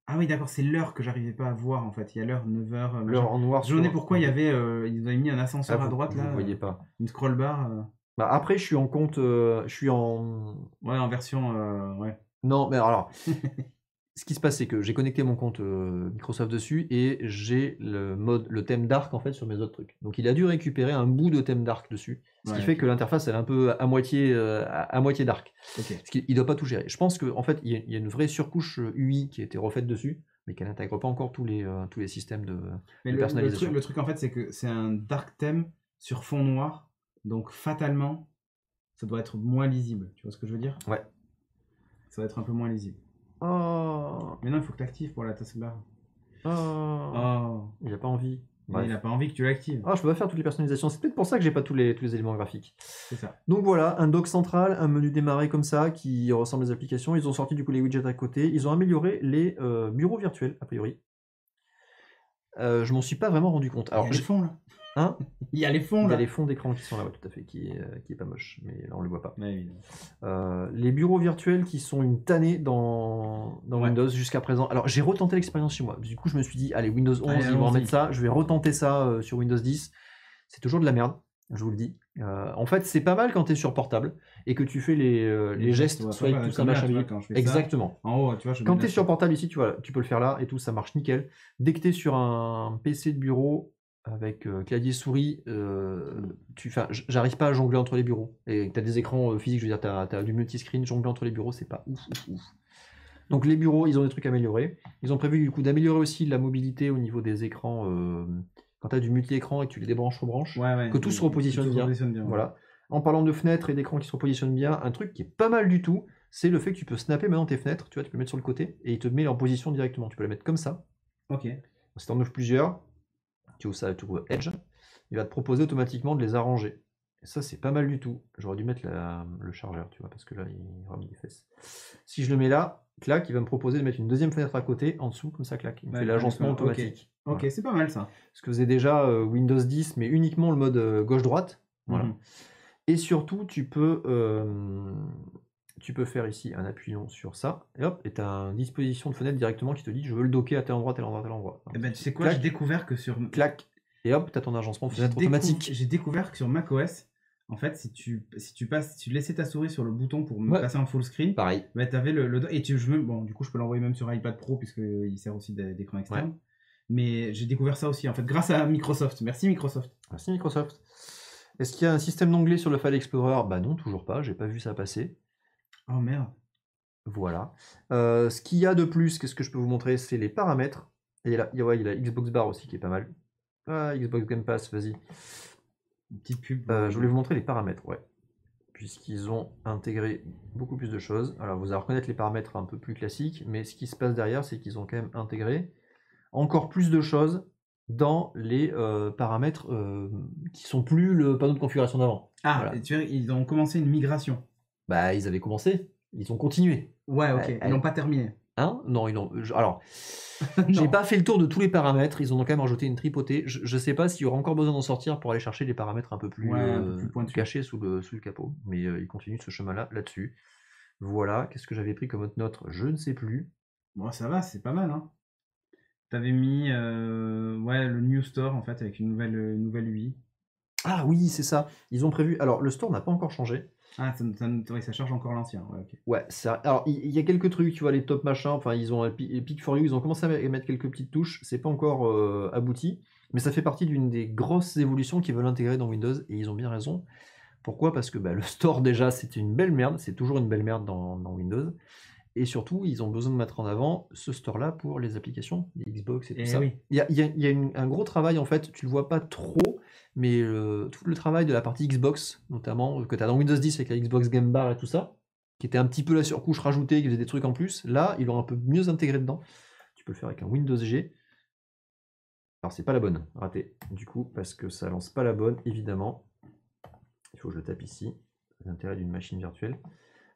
Ah oui, d'accord, c'est l'heure que j'arrivais pas à voir, en fait. Il y a l'heure 9h. L'heure en noir. Je me demandais pourquoi il y avait... ils avaient mis un ascenseur à droite, là. Vous voyez pas. Une scroll bar. Bah, après, je suis en compte... je suis en... Ouais, en version... ouais. Non, mais alors... ce qui se passe, c'est que j'ai connecté mon compte Microsoft dessus et j'ai le thème Dark en fait sur mes autres trucs. Donc il a dû récupérer un bout de thème Dark dessus, ce qui fait que l'interface elle est un peu à moitié Dark. Ok. Ce qui doit pas tout gérer. Je pense qu'en fait il y a une vraie surcouche UI qui a été refaite dessus, mais qu'elle n'intègre pas encore tous les systèmes de personnalisation. Le truc en fait, c'est que c'est un dark theme sur fond noir, donc fatalement, ça doit être moins lisible. Tu vois ce que je veux dire? Ouais. Ça va être un peu moins lisible. Oh. Mais non, il faut que tu actives pour la taskbar. Oh. Il a pas envie. Il n'a pas envie que tu l'actives. Ah, je peux pas faire toutes les personnalisations. C'est peut-être pour ça que j'ai pas tous les éléments graphiques. C'est ça. Donc voilà, un dock central, un menu démarrer comme ça qui ressemble aux applications. Ils ont sorti du coup les widgets à côté. Ils ont amélioré les bureaux virtuels, a priori. Je m'en suis pas vraiment rendu compte. Alors, il y a les fonds là. Hein? Il y a les fonds là. Il y a les fonds d'écran qui sont là, ouais, tout à fait, qui est pas moche, mais là on le voit pas. Ouais, les bureaux virtuels qui sont une tannée dans Windows jusqu'à présent. Alors j'ai retenté l'expérience chez moi. Du coup je me suis dit, allez Windows 11, ils vont remettre ça. Je vais retenter ça sur Windows 10. C'est toujours de la merde, je vous le dis. En fait c'est pas mal quand tu es sur portable et que tu fais les gestes, swipe, tout ça, machin. Exactement. En haut, tu vois, quand tu es sur portable ici, tu peux le faire là et tout, ça marche nickel. Dès que tu es sur un PC de bureau, avec clavier souris, j'arrive pas à jongler entre les bureaux. Et tu as des écrans physiques, je veux dire, tu as du multiscreen, jongler entre les bureaux, c'est pas ouf. Donc les bureaux, ils ont des trucs améliorés. Ils ont prévu du coup d'améliorer aussi la mobilité au niveau des écrans. Quand tu as du multi-écran et que tu les débranches, rebranches, que tout se repositionne bien. Voilà. En parlant de fenêtres et d'écrans qui se repositionnent bien, un truc qui est pas mal du tout, c'est le fait que tu peux snapper maintenant tes fenêtres. Tu vois, tu peux le mettre sur le côté et il te met en position directement. Tu peux la mettre comme ça. Ok. Si tu en ouvres plusieurs, tu ouvres ça, tu ouvres Edge, il va te proposer automatiquement de les arranger. Et ça, c'est pas mal du tout. J'aurais dû mettre le chargeur, tu vois, parce que là, il rame des fesses. Si je le mets là, clac, il va me proposer de mettre une deuxième fenêtre à côté, en dessous, comme ça, clac. Il me fait l'agencement automatique. Ok, voilà. C'est pas mal ça. Ce que faisait déjà Windows 10, mais uniquement le mode gauche-droite. Voilà. Et surtout, tu peux faire ici un appui long sur ça, et hop, et tu as une disposition de fenêtre directement qui te dit je veux le docker à tel endroit, tel endroit, tel endroit. Et ben tu sais quoi, j'ai découvert que sur... Clac, et hop, tu as ton agencement de fenêtre automatique. J'ai découvert que sur macOS, en fait, si tu laissais ta souris sur le bouton pour passer en full screen, pareil. Bah, tu avais et bon, du coup, je peux l'envoyer même sur iPad Pro, puisqu'il sert aussi d'écran externe. Ouais. Mais j'ai découvert ça aussi, en fait, grâce à Microsoft. Merci Microsoft. Merci Microsoft. Est-ce qu'il y a un système d'onglet sur le File Explorer? Bah non, toujours pas, j'ai pas vu ça passer. Oh merde. Voilà. Ce qu'il y a de plus, qu'est-ce que je peux vous montrer? C'est les paramètres. Et là, il y a la Xbox Bar aussi qui est pas mal. Ah, Xbox Game Pass, vas-y. Une petite pub. Je voulais vous montrer les paramètres, ouais. Puisqu'ils ont intégré beaucoup plus de choses. Alors, vous allez reconnaître les paramètres un peu plus classiques, mais ce qui se passe derrière, c'est qu'ils ont quand même intégré encore plus de choses dans les paramètres qui sont plus le panneau de configuration d'avant. Ah, voilà. Et tu vois, ils ont commencé une migration. Bah, ils avaient commencé. Ils ont continué. Ouais, ok. Ils n'ont pas terminé. Hein? Non, ils ont. Alors, j'ai pas fait le tour de tous les paramètres. Ils ont quand même rajouté une tripotée. Je sais pas s'il y aura encore besoin d'en sortir pour aller chercher des paramètres un peu plus, cachés sous le capot. Mais ils continuent ce chemin-là, là-dessus. Voilà. Qu'est-ce que j'avais pris comme autre note? Je ne sais plus. Bon, ça va, c'est pas mal, hein. T'avais mis le New Store, en fait, avec une nouvelle UI. Ah oui, c'est ça. Ils ont prévu. Alors, le store n'a pas encore changé. Ah, ça charge encore l'ancien. Ouais, okay. Ouais, alors il y a quelques trucs, tu vois, les top machins, enfin, ils ont Epic for You, ils ont commencé à mettre quelques petites touches, c'est pas encore abouti, mais ça fait partie d'une des grosses évolutions qu'ils veulent intégrer dans Windows, et ils ont bien raison. Pourquoi? Parce que le store, déjà, c'était une belle merde, c'est toujours une belle merde dans Windows, et surtout, ils ont besoin de mettre en avant ce store-là pour les applications, les Xbox et tout ça. Oui. Il y a un gros travail, en fait, tu le vois pas trop, mais tout le travail de la partie Xbox, notamment, que tu as dans Windows 10 avec la Xbox Game Bar et tout ça, qui était un petit peu la surcouche rajoutée, qui faisait des trucs en plus, là, ils l'ont un peu mieux intégré dedans. Tu peux le faire avec un Windows G. Alors, c'est pas la bonne, raté, du coup, parce que ça lance pas la bonne, évidemment. Il faut que je le tape ici, l'intérêt d'une machine virtuelle.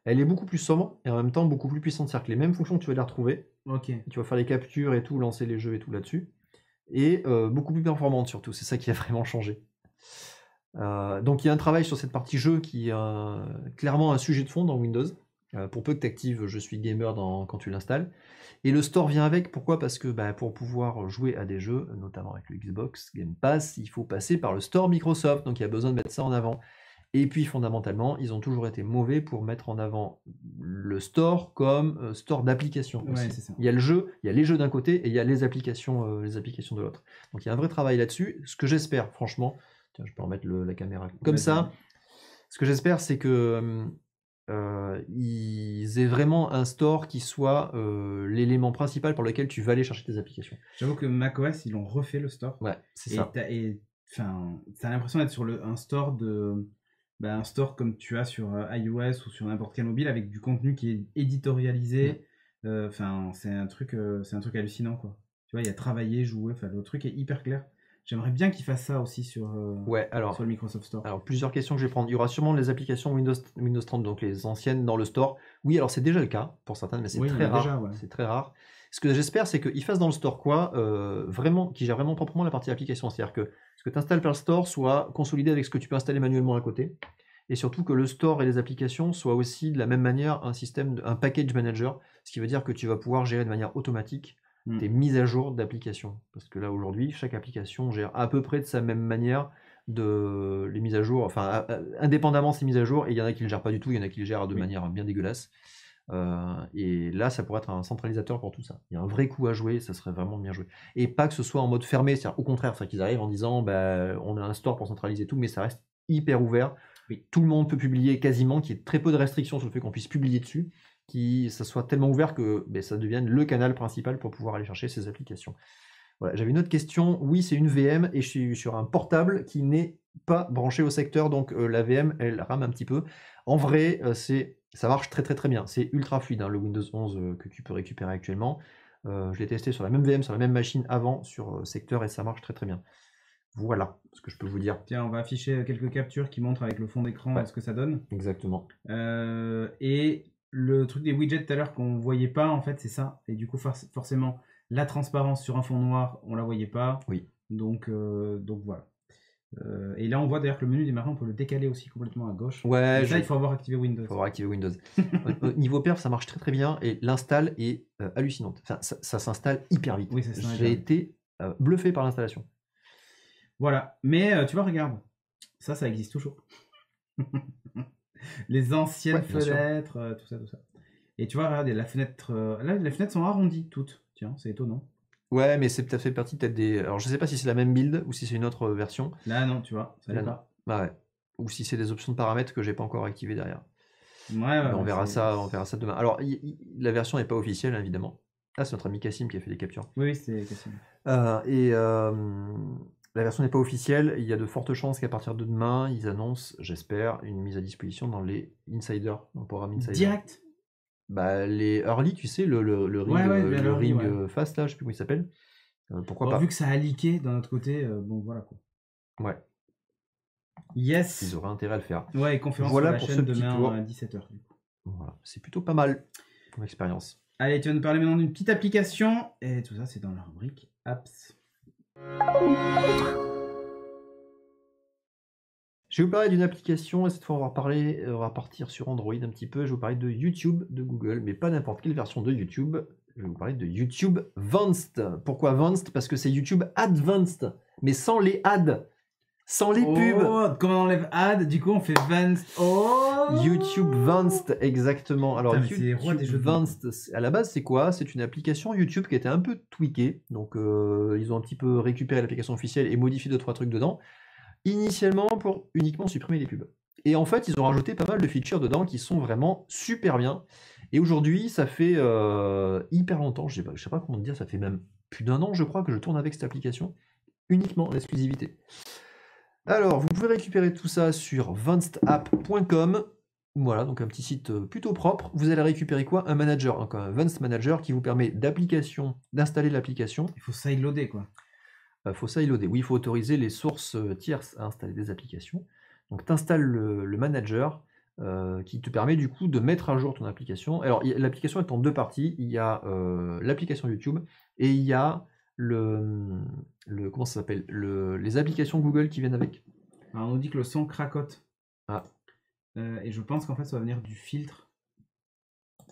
Elle est beaucoup plus sombre et en même temps beaucoup plus puissante. C'est-à-dire que les mêmes fonctions, tu vas les retrouver. Ok. Tu vas faire les captures et tout, lancer les jeux et tout là-dessus. Et beaucoup plus performante surtout. C'est ça qui a vraiment changé. Donc il y a un travail sur cette partie jeu qui est clairement un sujet de fond dans Windows. Pour peu que tu actives Je suis gamer quand tu l'installes. Et le store vient avec. Pourquoi? Parce que pour pouvoir jouer à des jeux, notamment avec le Xbox Game Pass, il faut passer par le store Microsoft. Donc il y a besoin de mettre ça en avant. Et puis fondamentalement, ils ont toujours été mauvais pour mettre en avant le store comme store d'applications. Ouais, c'est ça. Il y a le jeu, il y a les jeux d'un côté et il y a les applications de l'autre. Donc il y a un vrai travail là-dessus. Ce que j'espère, franchement, tiens, je peux remettre la caméra comme ça. Ce que j'espère, c'est que ils aient vraiment un store qui soit l'élément principal par lequel tu vas aller chercher tes applications. J'avoue que macOS, ils l'ont refait le store. Ouais, c'est ça. Et t'as l'impression d'être sur un store un store comme tu as sur iOS ou sur n'importe quel mobile avec du contenu qui est éditorialisé. C'est un truc hallucinant, quoi. Tu vois, il y a travailler, jouer, le truc est hyper clair. J'aimerais bien qu'ils fassent ça aussi sur le Microsoft Store. Alors, plusieurs questions que je vais prendre. Il y aura sûrement les applications Windows 30, donc les anciennes dans le store. Oui, alors c'est déjà le cas pour certaines, mais c'est très rare. Déjà, ouais. C'est très rare. Ce que j'espère, c'est qu'ils fassent dans le store vraiment, qu'ils gèrent vraiment proprement la partie application. C'est-à-dire que ce que tu installes par le store soit consolidé avec ce que tu peux installer manuellement à côté. Et surtout que le store et les applications soient aussi de la même manière un package manager, ce qui veut dire que tu vas pouvoir gérer de manière automatique tes mises à jour d'applications. Parce que là, aujourd'hui, chaque application gère à peu près de sa même manière les mises à jour, indépendamment de ces mises à jour, et il y en a qui ne le gèrent pas du tout, il y en a qui le gèrent de manière bien dégueulasse. Et là, ça pourrait être un centralisateur pour tout ça. Il y a un vrai coup à jouer, ça serait vraiment bien joué. Et pas que ce soit en mode fermé, c'est-à-dire au contraire, c'est qu'ils arrivent en disant on a un store pour centraliser tout, mais ça reste hyper ouvert. Tout le monde peut publier quasiment, qu'il y ait très peu de restrictions sur le fait qu'on puisse publier dessus, ça soit tellement ouvert que ça devienne le canal principal pour pouvoir aller chercher ces applications. Voilà, j'avais une autre question. Oui, c'est une VM et je suis sur un portable qui n'est pas branché au secteur, donc la VM, elle rame un petit peu. En vrai, ça marche très très très bien. C'est ultra fluide, le Windows 11 que tu peux récupérer actuellement. Je l'ai testé sur la même VM, sur la même machine avant, sur secteur, et ça marche très très bien. Voilà ce que je peux vous dire. Tiens, on va afficher quelques captures qui montrent avec le fond d'écran ce que ça donne. Exactement. Et le truc des widgets tout à l'heure qu'on voyait pas, en fait, c'est ça. Et du coup, forcément, la transparence sur un fond noir, on la voyait pas. Oui. Donc voilà. Et là, on voit d'ailleurs que le menu démarrant, on peut le décaler aussi complètement à gauche. Ouais. Et ça, il faut avoir activé Windows. Il faut avoir activé Windows. Niveau perf, ça marche très très bien et l'install est hallucinante. Enfin, ça s'installe hyper vite. Oui, j'ai été bluffé par l'installation. Voilà. Mais tu vois, regarde. Ça existe toujours. Les anciennes fenêtres, tout ça. Et tu vois, regarde, la fenêtre, là, les fenêtres sont arrondies toutes. Tiens, c'est étonnant. Ouais, mais c'est fait partie peut-être des. Alors, je sais pas si c'est la même build ou si c'est une autre version. Là, non, tu vois, ça n'est pas. Ah ouais. Ou si c'est des options de paramètres que j'ai pas encore activées derrière. Ouais, on verra ça demain. Alors, la version n'est pas officielle, évidemment. Ah, c'est notre ami Cassim qui a fait des captures. Oui, c'est Cassim. La version n'est pas officielle. Il y a de fortes chances qu'à partir de demain, ils annoncent, j'espère, une mise à disposition dans les Insiders, dans le programme Insider. Direct. Les early, tu sais, le ring fast, là, je sais plus comment il s'appelle. Pourquoi pas. Vu que ça a leaké d'un autre côté, bon voilà quoi. Ouais. Yes. Ils auraient intérêt à le faire. Ouais, et conférence voilà sur la pour chaîne ce petit demain tour. à 17h. Voilà, c'est plutôt pas mal comme expérience. Allez, tu vas nous parler maintenant d'une petite application. Et tout ça, c'est dans la rubrique Apps. Je vais vous parler d'une application, et cette fois on va partir sur Android un petit peu. Je vais vous parler de YouTube de Google, mais pas n'importe quelle version de YouTube. Je vais vous parler de YouTube Vanced. Pourquoi Vanced? Parce que c'est YouTube Advanced, mais sans les ads, sans les pubs. Comment on enlève ad? Du coup, on fait Vanced. YouTube Vanced, exactement. Alors, YouTube Vanced, à la base, c'est quoi? C'est une application YouTube qui était un peu tweakée. Donc, ils ont un petit peu récupéré l'application officielle et modifié 2-3 trucs dedans. Initialement pour uniquement supprimer les pubs. Et en fait, ils ont rajouté pas mal de features dedans qui sont vraiment super bien. Et aujourd'hui, ça fait hyper longtemps, je sais pas comment te dire, ça fait même plus d'1 an, je crois, que je tourne avec cette application, uniquement en exclusivité. Alors, vous pouvez récupérer tout ça sur vancedapp.com. Voilà, donc un petit site plutôt propre. Vous allez récupérer quoi? Un manager, donc un Vanced Manager qui vous permet d'installer l'application. Il faut sideloader quoi. Faut sideloader. Oui, il faut autoriser les sources tierces à installer des applications. Donc, tu installes le manager qui te permet du coup de mettre à jour ton application. Alors, l'application est en 2 parties. Il y a l'application YouTube et il y a comment ça s'appelle, les applications Google qui viennent avec. Alors, on nous dit que le son cracote. Ah. Et je pense qu'en fait, ça va venir du filtre.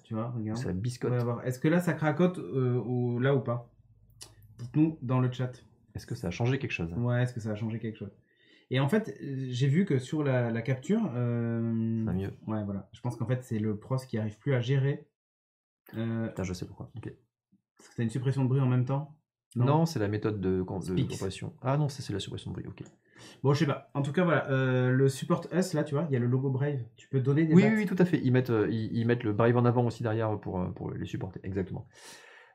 Tu vois, regarde. Ça biscotte. Est-ce que là, ça cracote là ou pas? Dites-nous dans le chat. Est-ce que ça a changé quelque chose? Ouais, est-ce que ça a changé quelque chose? Et en fait, j'ai vu que sur la capture, mieux. Ouais, voilà. Je pense qu'en fait, c'est le pros qui arrive plus à gérer. Putain, je sais pourquoi. Ok. Parce que t'as une suppression de bruit en même temps. Non, c'est la méthode de compression. Ah non, c'est la suppression de bruit. Ok. Bon, je sais pas. En tout cas, voilà. Le support us, là, tu vois, il y a le logo Brave. Tu peux donner des Oui, dates. oui, tout à fait. Ils mettent le Brave en avant aussi derrière pour les supporter. Exactement.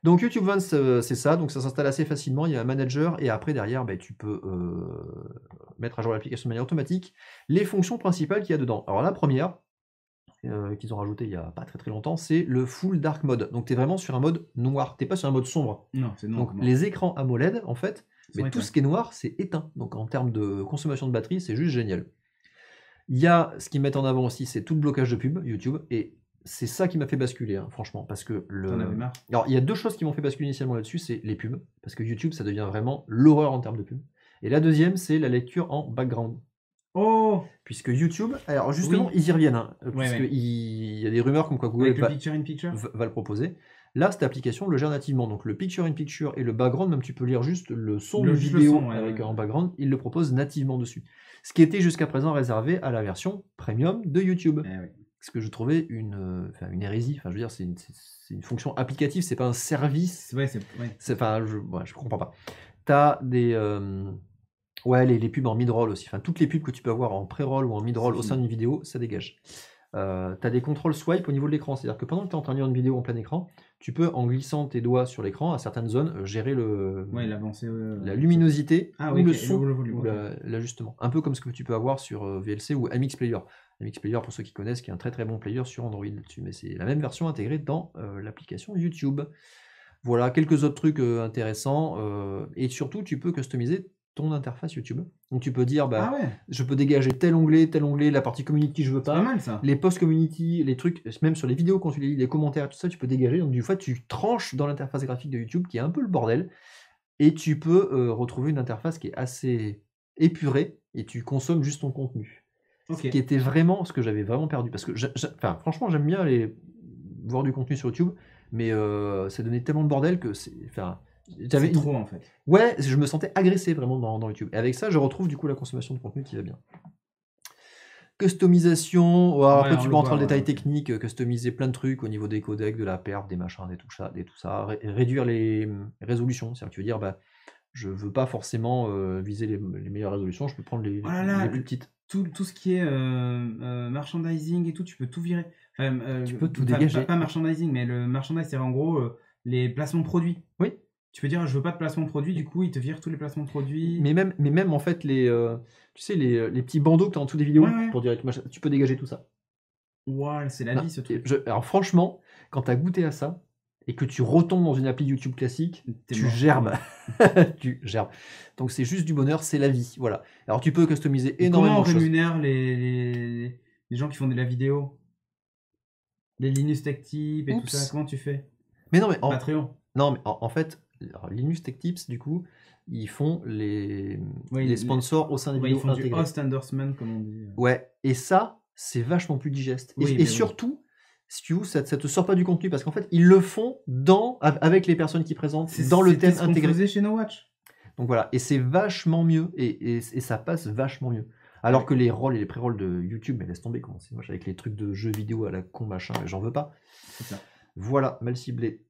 Donc YouTube Vanced, c'est ça. Donc ça s'installe assez facilement. Il y a un manager et après derrière, tu peux mettre à jour l'application de manière automatique. Les fonctions principales qu'il y a dedans. Alors la première, qu'ils ont rajouté il y a pas très très longtemps, c'est le Full Dark Mode. Donc tu es vraiment sur un mode noir. Tu n'es pas sur un mode sombre. Non, c'est noir. Donc les écrans AMOLED, en fait, mais tout ce qui est noir, c'est éteint. Donc en termes de consommation de batterie, c'est juste génial. Il y a ce qu'ils mettent en avant aussi, c'est tout le blocage de pub YouTube. Et c'est ça qui m'a fait basculer, hein, franchement. Parce que T'en avais marre. Alors, il y a deux choses qui m'ont fait basculer initialement là-dessus, c'est les pubs. Parce que YouTube, ça devient vraiment l'horreur en termes de pubs. Et la deuxième, c'est la lecture en background. Oh! Puisque YouTube, alors justement, ils y reviennent. Hein, Ouais. Il y a des rumeurs comme quoi Google Avec le Picture in Picture va le proposer. Là, cette application le gère nativement. Donc le Picture in Picture et le background, même tu peux lire juste le son de vidéo avec en background, il le propose nativement dessus. Ce qui était jusqu'à présent réservé à la version premium de YouTube. Ce que je trouvais une hérésie. Enfin, je veux dire, c'est une fonction applicative, c'est pas un service. Enfin, je comprends pas. T'as des... les pubs en mid-roll aussi. Enfin, toutes les pubs que tu peux avoir en pré-roll ou en mid-roll au sein d'une vidéo, ça dégage. Tu as des contrôles swipe au niveau de l'écran. C'est-à-dire que pendant que tu es en train de lire une vidéo en plein écran, tu peux, en glissant tes doigts sur l'écran, à certaines zones, gérer la luminosité ou le son ou l'ajustement. Un peu comme ce que tu peux avoir sur VLC ou MX Player. MX Player, pour ceux qui connaissent, qui est un très très bon player sur Android dessus. Mais c'est la même version intégrée dans l'application YouTube. Voilà, quelques autres trucs intéressants. Et surtout, tu peux customiser ton interface YouTube. Donc tu peux dire, je peux dégager tel onglet, la partie community je veux pas. Pas mal, ça. Les posts community, les trucs, même sur les vidéos quand tu les lis, les commentaires, tout ça, tu peux dégager. Donc du coup, tu tranches dans l'interface graphique de YouTube qui est un peu le bordel. Et tu peux retrouver une interface qui est assez épurée et tu consommes juste ton contenu. Ce qui était vraiment ce que j'avais vraiment perdu. Parce que franchement, j'aime bien voir du contenu sur YouTube, mais ça donnait tellement de bordel que c'est trop en fait. Ouais, je me sentais agressé vraiment dans YouTube. Et avec ça, je retrouve du coup la consommation de contenu qui va bien. Customisation, après tu peux rentrer dans le détail technique, customiser plein de trucs au niveau des codecs, de la perf, des machins, des tout ça, réduire les résolutions. C'est-à-dire que tu veux dire, je veux pas forcément viser les meilleures résolutions, je peux prendre les plus petites. Tout ce qui est merchandising et tout, tu peux tout virer. Tu peux tout dégager. Pas merchandising, mais le merchandising, c'est en gros les placements de produits. Oui. Tu peux dire, je veux pas de placement de produits, du coup, il te vire tous les placements de produits. Mais même en fait, tu sais, les petits bandeaux que tu as en dessous des vidéos, pour dire, tu peux dégager tout ça. Ouais, c'est la vie ce truc. Alors franchement, quand tu as goûté à ça, et que tu retombes dans une appli YouTube classique, tu gerbes. Tu gerbes. Donc c'est juste du bonheur, c'est la vie. Voilà. Alors tu peux customiser énormément de choses. Comment on rémunère les gens qui font de la vidéo? Les Linus Tech Tips et tout ça, comment tu fais? Mais non, mais Patreon. Non, mais en fait, Linus Tech Tips, du coup, ils font les sponsors au sein des vidéos intégrées. Ils font intégrées. Du host endorsement, comme on dit. Ouais, et ça, c'est vachement plus digeste. Et surtout, si tu veux, ça te sort pas du contenu, parce qu'en fait, ils le font avec les personnes qui présentent, dans le thème intégré. C'est ce qu'on faisait chez No Watch. Donc voilà, et c'est vachement mieux, et ça passe vachement mieux. Alors que les rolls et les pré-rolls de YouTube, mais laisse tomber, comment c'est moche, avec les trucs de jeux vidéo à la con, machin, j'en veux pas. Voilà, mal ciblé.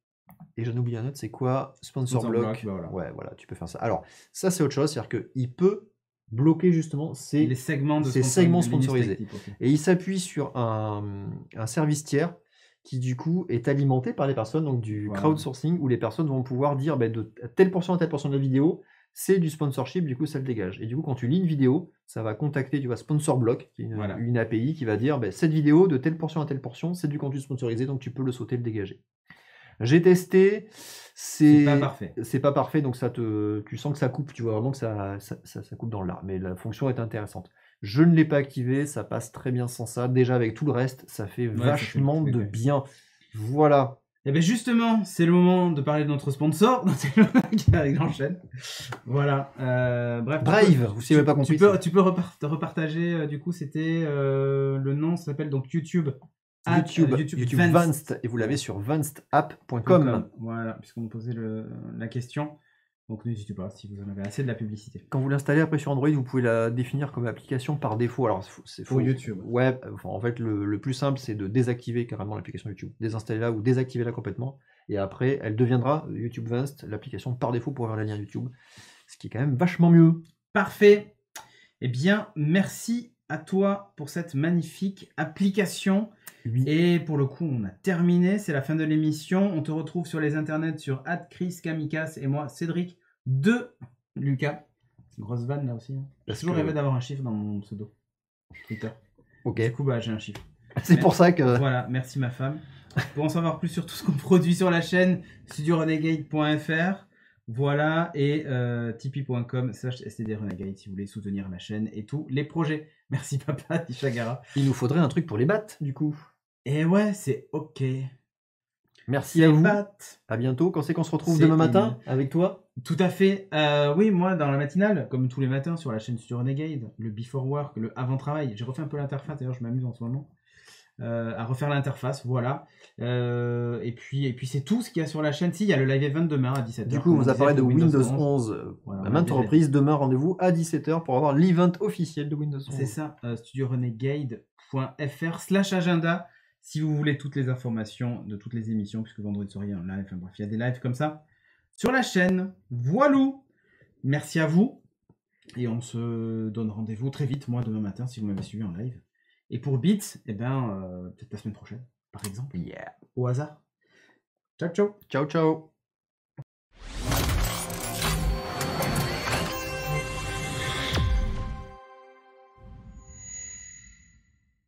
Et j'en oublie un autre, c'est quoi? Sponsor block. Ouais, voilà, tu peux faire ça. Alors, ça c'est autre chose, c'est-à-dire qu'il peut bloquer justement ces segments sponsorisés. Et il s'appuie sur un service tiers qui du coup est alimenté par les personnes, donc du crowdsourcing, où les personnes vont pouvoir dire de telle portion à telle portion de la vidéo, c'est du sponsorship, du coup ça le dégage. Et du coup quand tu lis une vidéo, ça va contacter Sponsor Block, qui est une API qui va dire cette vidéo de telle portion à telle portion, c'est du contenu sponsorisé, donc tu peux le sauter, le dégager. J'ai testé, c'est pas parfait, donc tu sens que ça coupe, tu vois vraiment que ça coupe dans l'art, mais la fonction est intéressante. Je ne l'ai pas activé, ça passe très bien sans ça. Déjà avec tout le reste, ça fait vachement de bien. Voilà. Et bien justement, c'est le moment de parler de notre sponsor, avec j'enchaîne. Voilà. Bref. Brave, vous n'avez pas compris. Tu peux repartager, du coup, c'était le nom, ça s'appelle donc YouTube. YouTube Vanced, et vous l'avez sur vancedapp.com. Voilà, puisqu'on me posait la question. Donc n'hésitez pas si vous en avez assez de la publicité. Quand vous l'installez après sur Android, vous pouvez la définir comme application par défaut. Alors c'est Pour YouTube. Ouais, enfin, en fait le plus simple c'est de désactiver carrément l'application YouTube. Désinstaller-la ou désactiver-la complètement. Et après, elle deviendra YouTube Vanced, l'application par défaut pour avoir le lien YouTube. Ce qui est quand même vachement mieux. Parfait. Eh bien, merci à toi pour cette magnifique application. Oui. Et pour le coup, on a terminé. C'est la fin de l'émission. On te retrouve sur les internets sur @ChrisKamikas et moi, Cédric de Lucas. Grosse vanne là aussi. Hein. J'ai toujours rêvé d'avoir un chiffre dans mon pseudo Twitter. Ok. Du coup, bah, j'ai un chiffre. C'est pour ça que... Voilà, merci ma femme. Pour en savoir plus sur tout ce qu'on produit sur la chaîne, studiorenegade.fr. Voilà, et tipeee.com/stdrenegade si vous voulez soutenir la chaîne et tous les projets. Merci papa, dit Chagara. Il nous faudrait un truc pour les battes, du coup. Et ouais, c'est ok. Merci à vous. Battes. À bientôt. Quand c'est qu'on se retrouve demain matin avec toi? Tout à fait. Oui, moi, dans la matinale, comme tous les matins sur la chaîne Studio Renegade, le before work, le avant-travail. J'ai refait un peu l'interface, d'ailleurs, je m'amuse en ce moment. À refaire l'interface, voilà. Et puis c'est tout ce qu'il y a sur la chaîne. Si, il y a le live event demain à 17h. Du coup, on vous a parlé de Windows 11 voilà, à maintes reprises. Demain, rendez-vous à 17h pour avoir l'event officiel de Windows 11. C'est ça, studiorenegade.fr/agenda si vous voulez toutes les informations de toutes les émissions, puisque vendredi soir il y a un live, enfin bref, il y a des lives comme ça sur la chaîne. Voilou. Merci à vous. Et on se donne rendez-vous très vite, moi, demain matin, si vous m'avez suivi en live. Et pour Beats, eh ben, peut-être la semaine prochaine, par exemple. Yeah. Au hasard. Ciao, ciao. Ciao, ciao.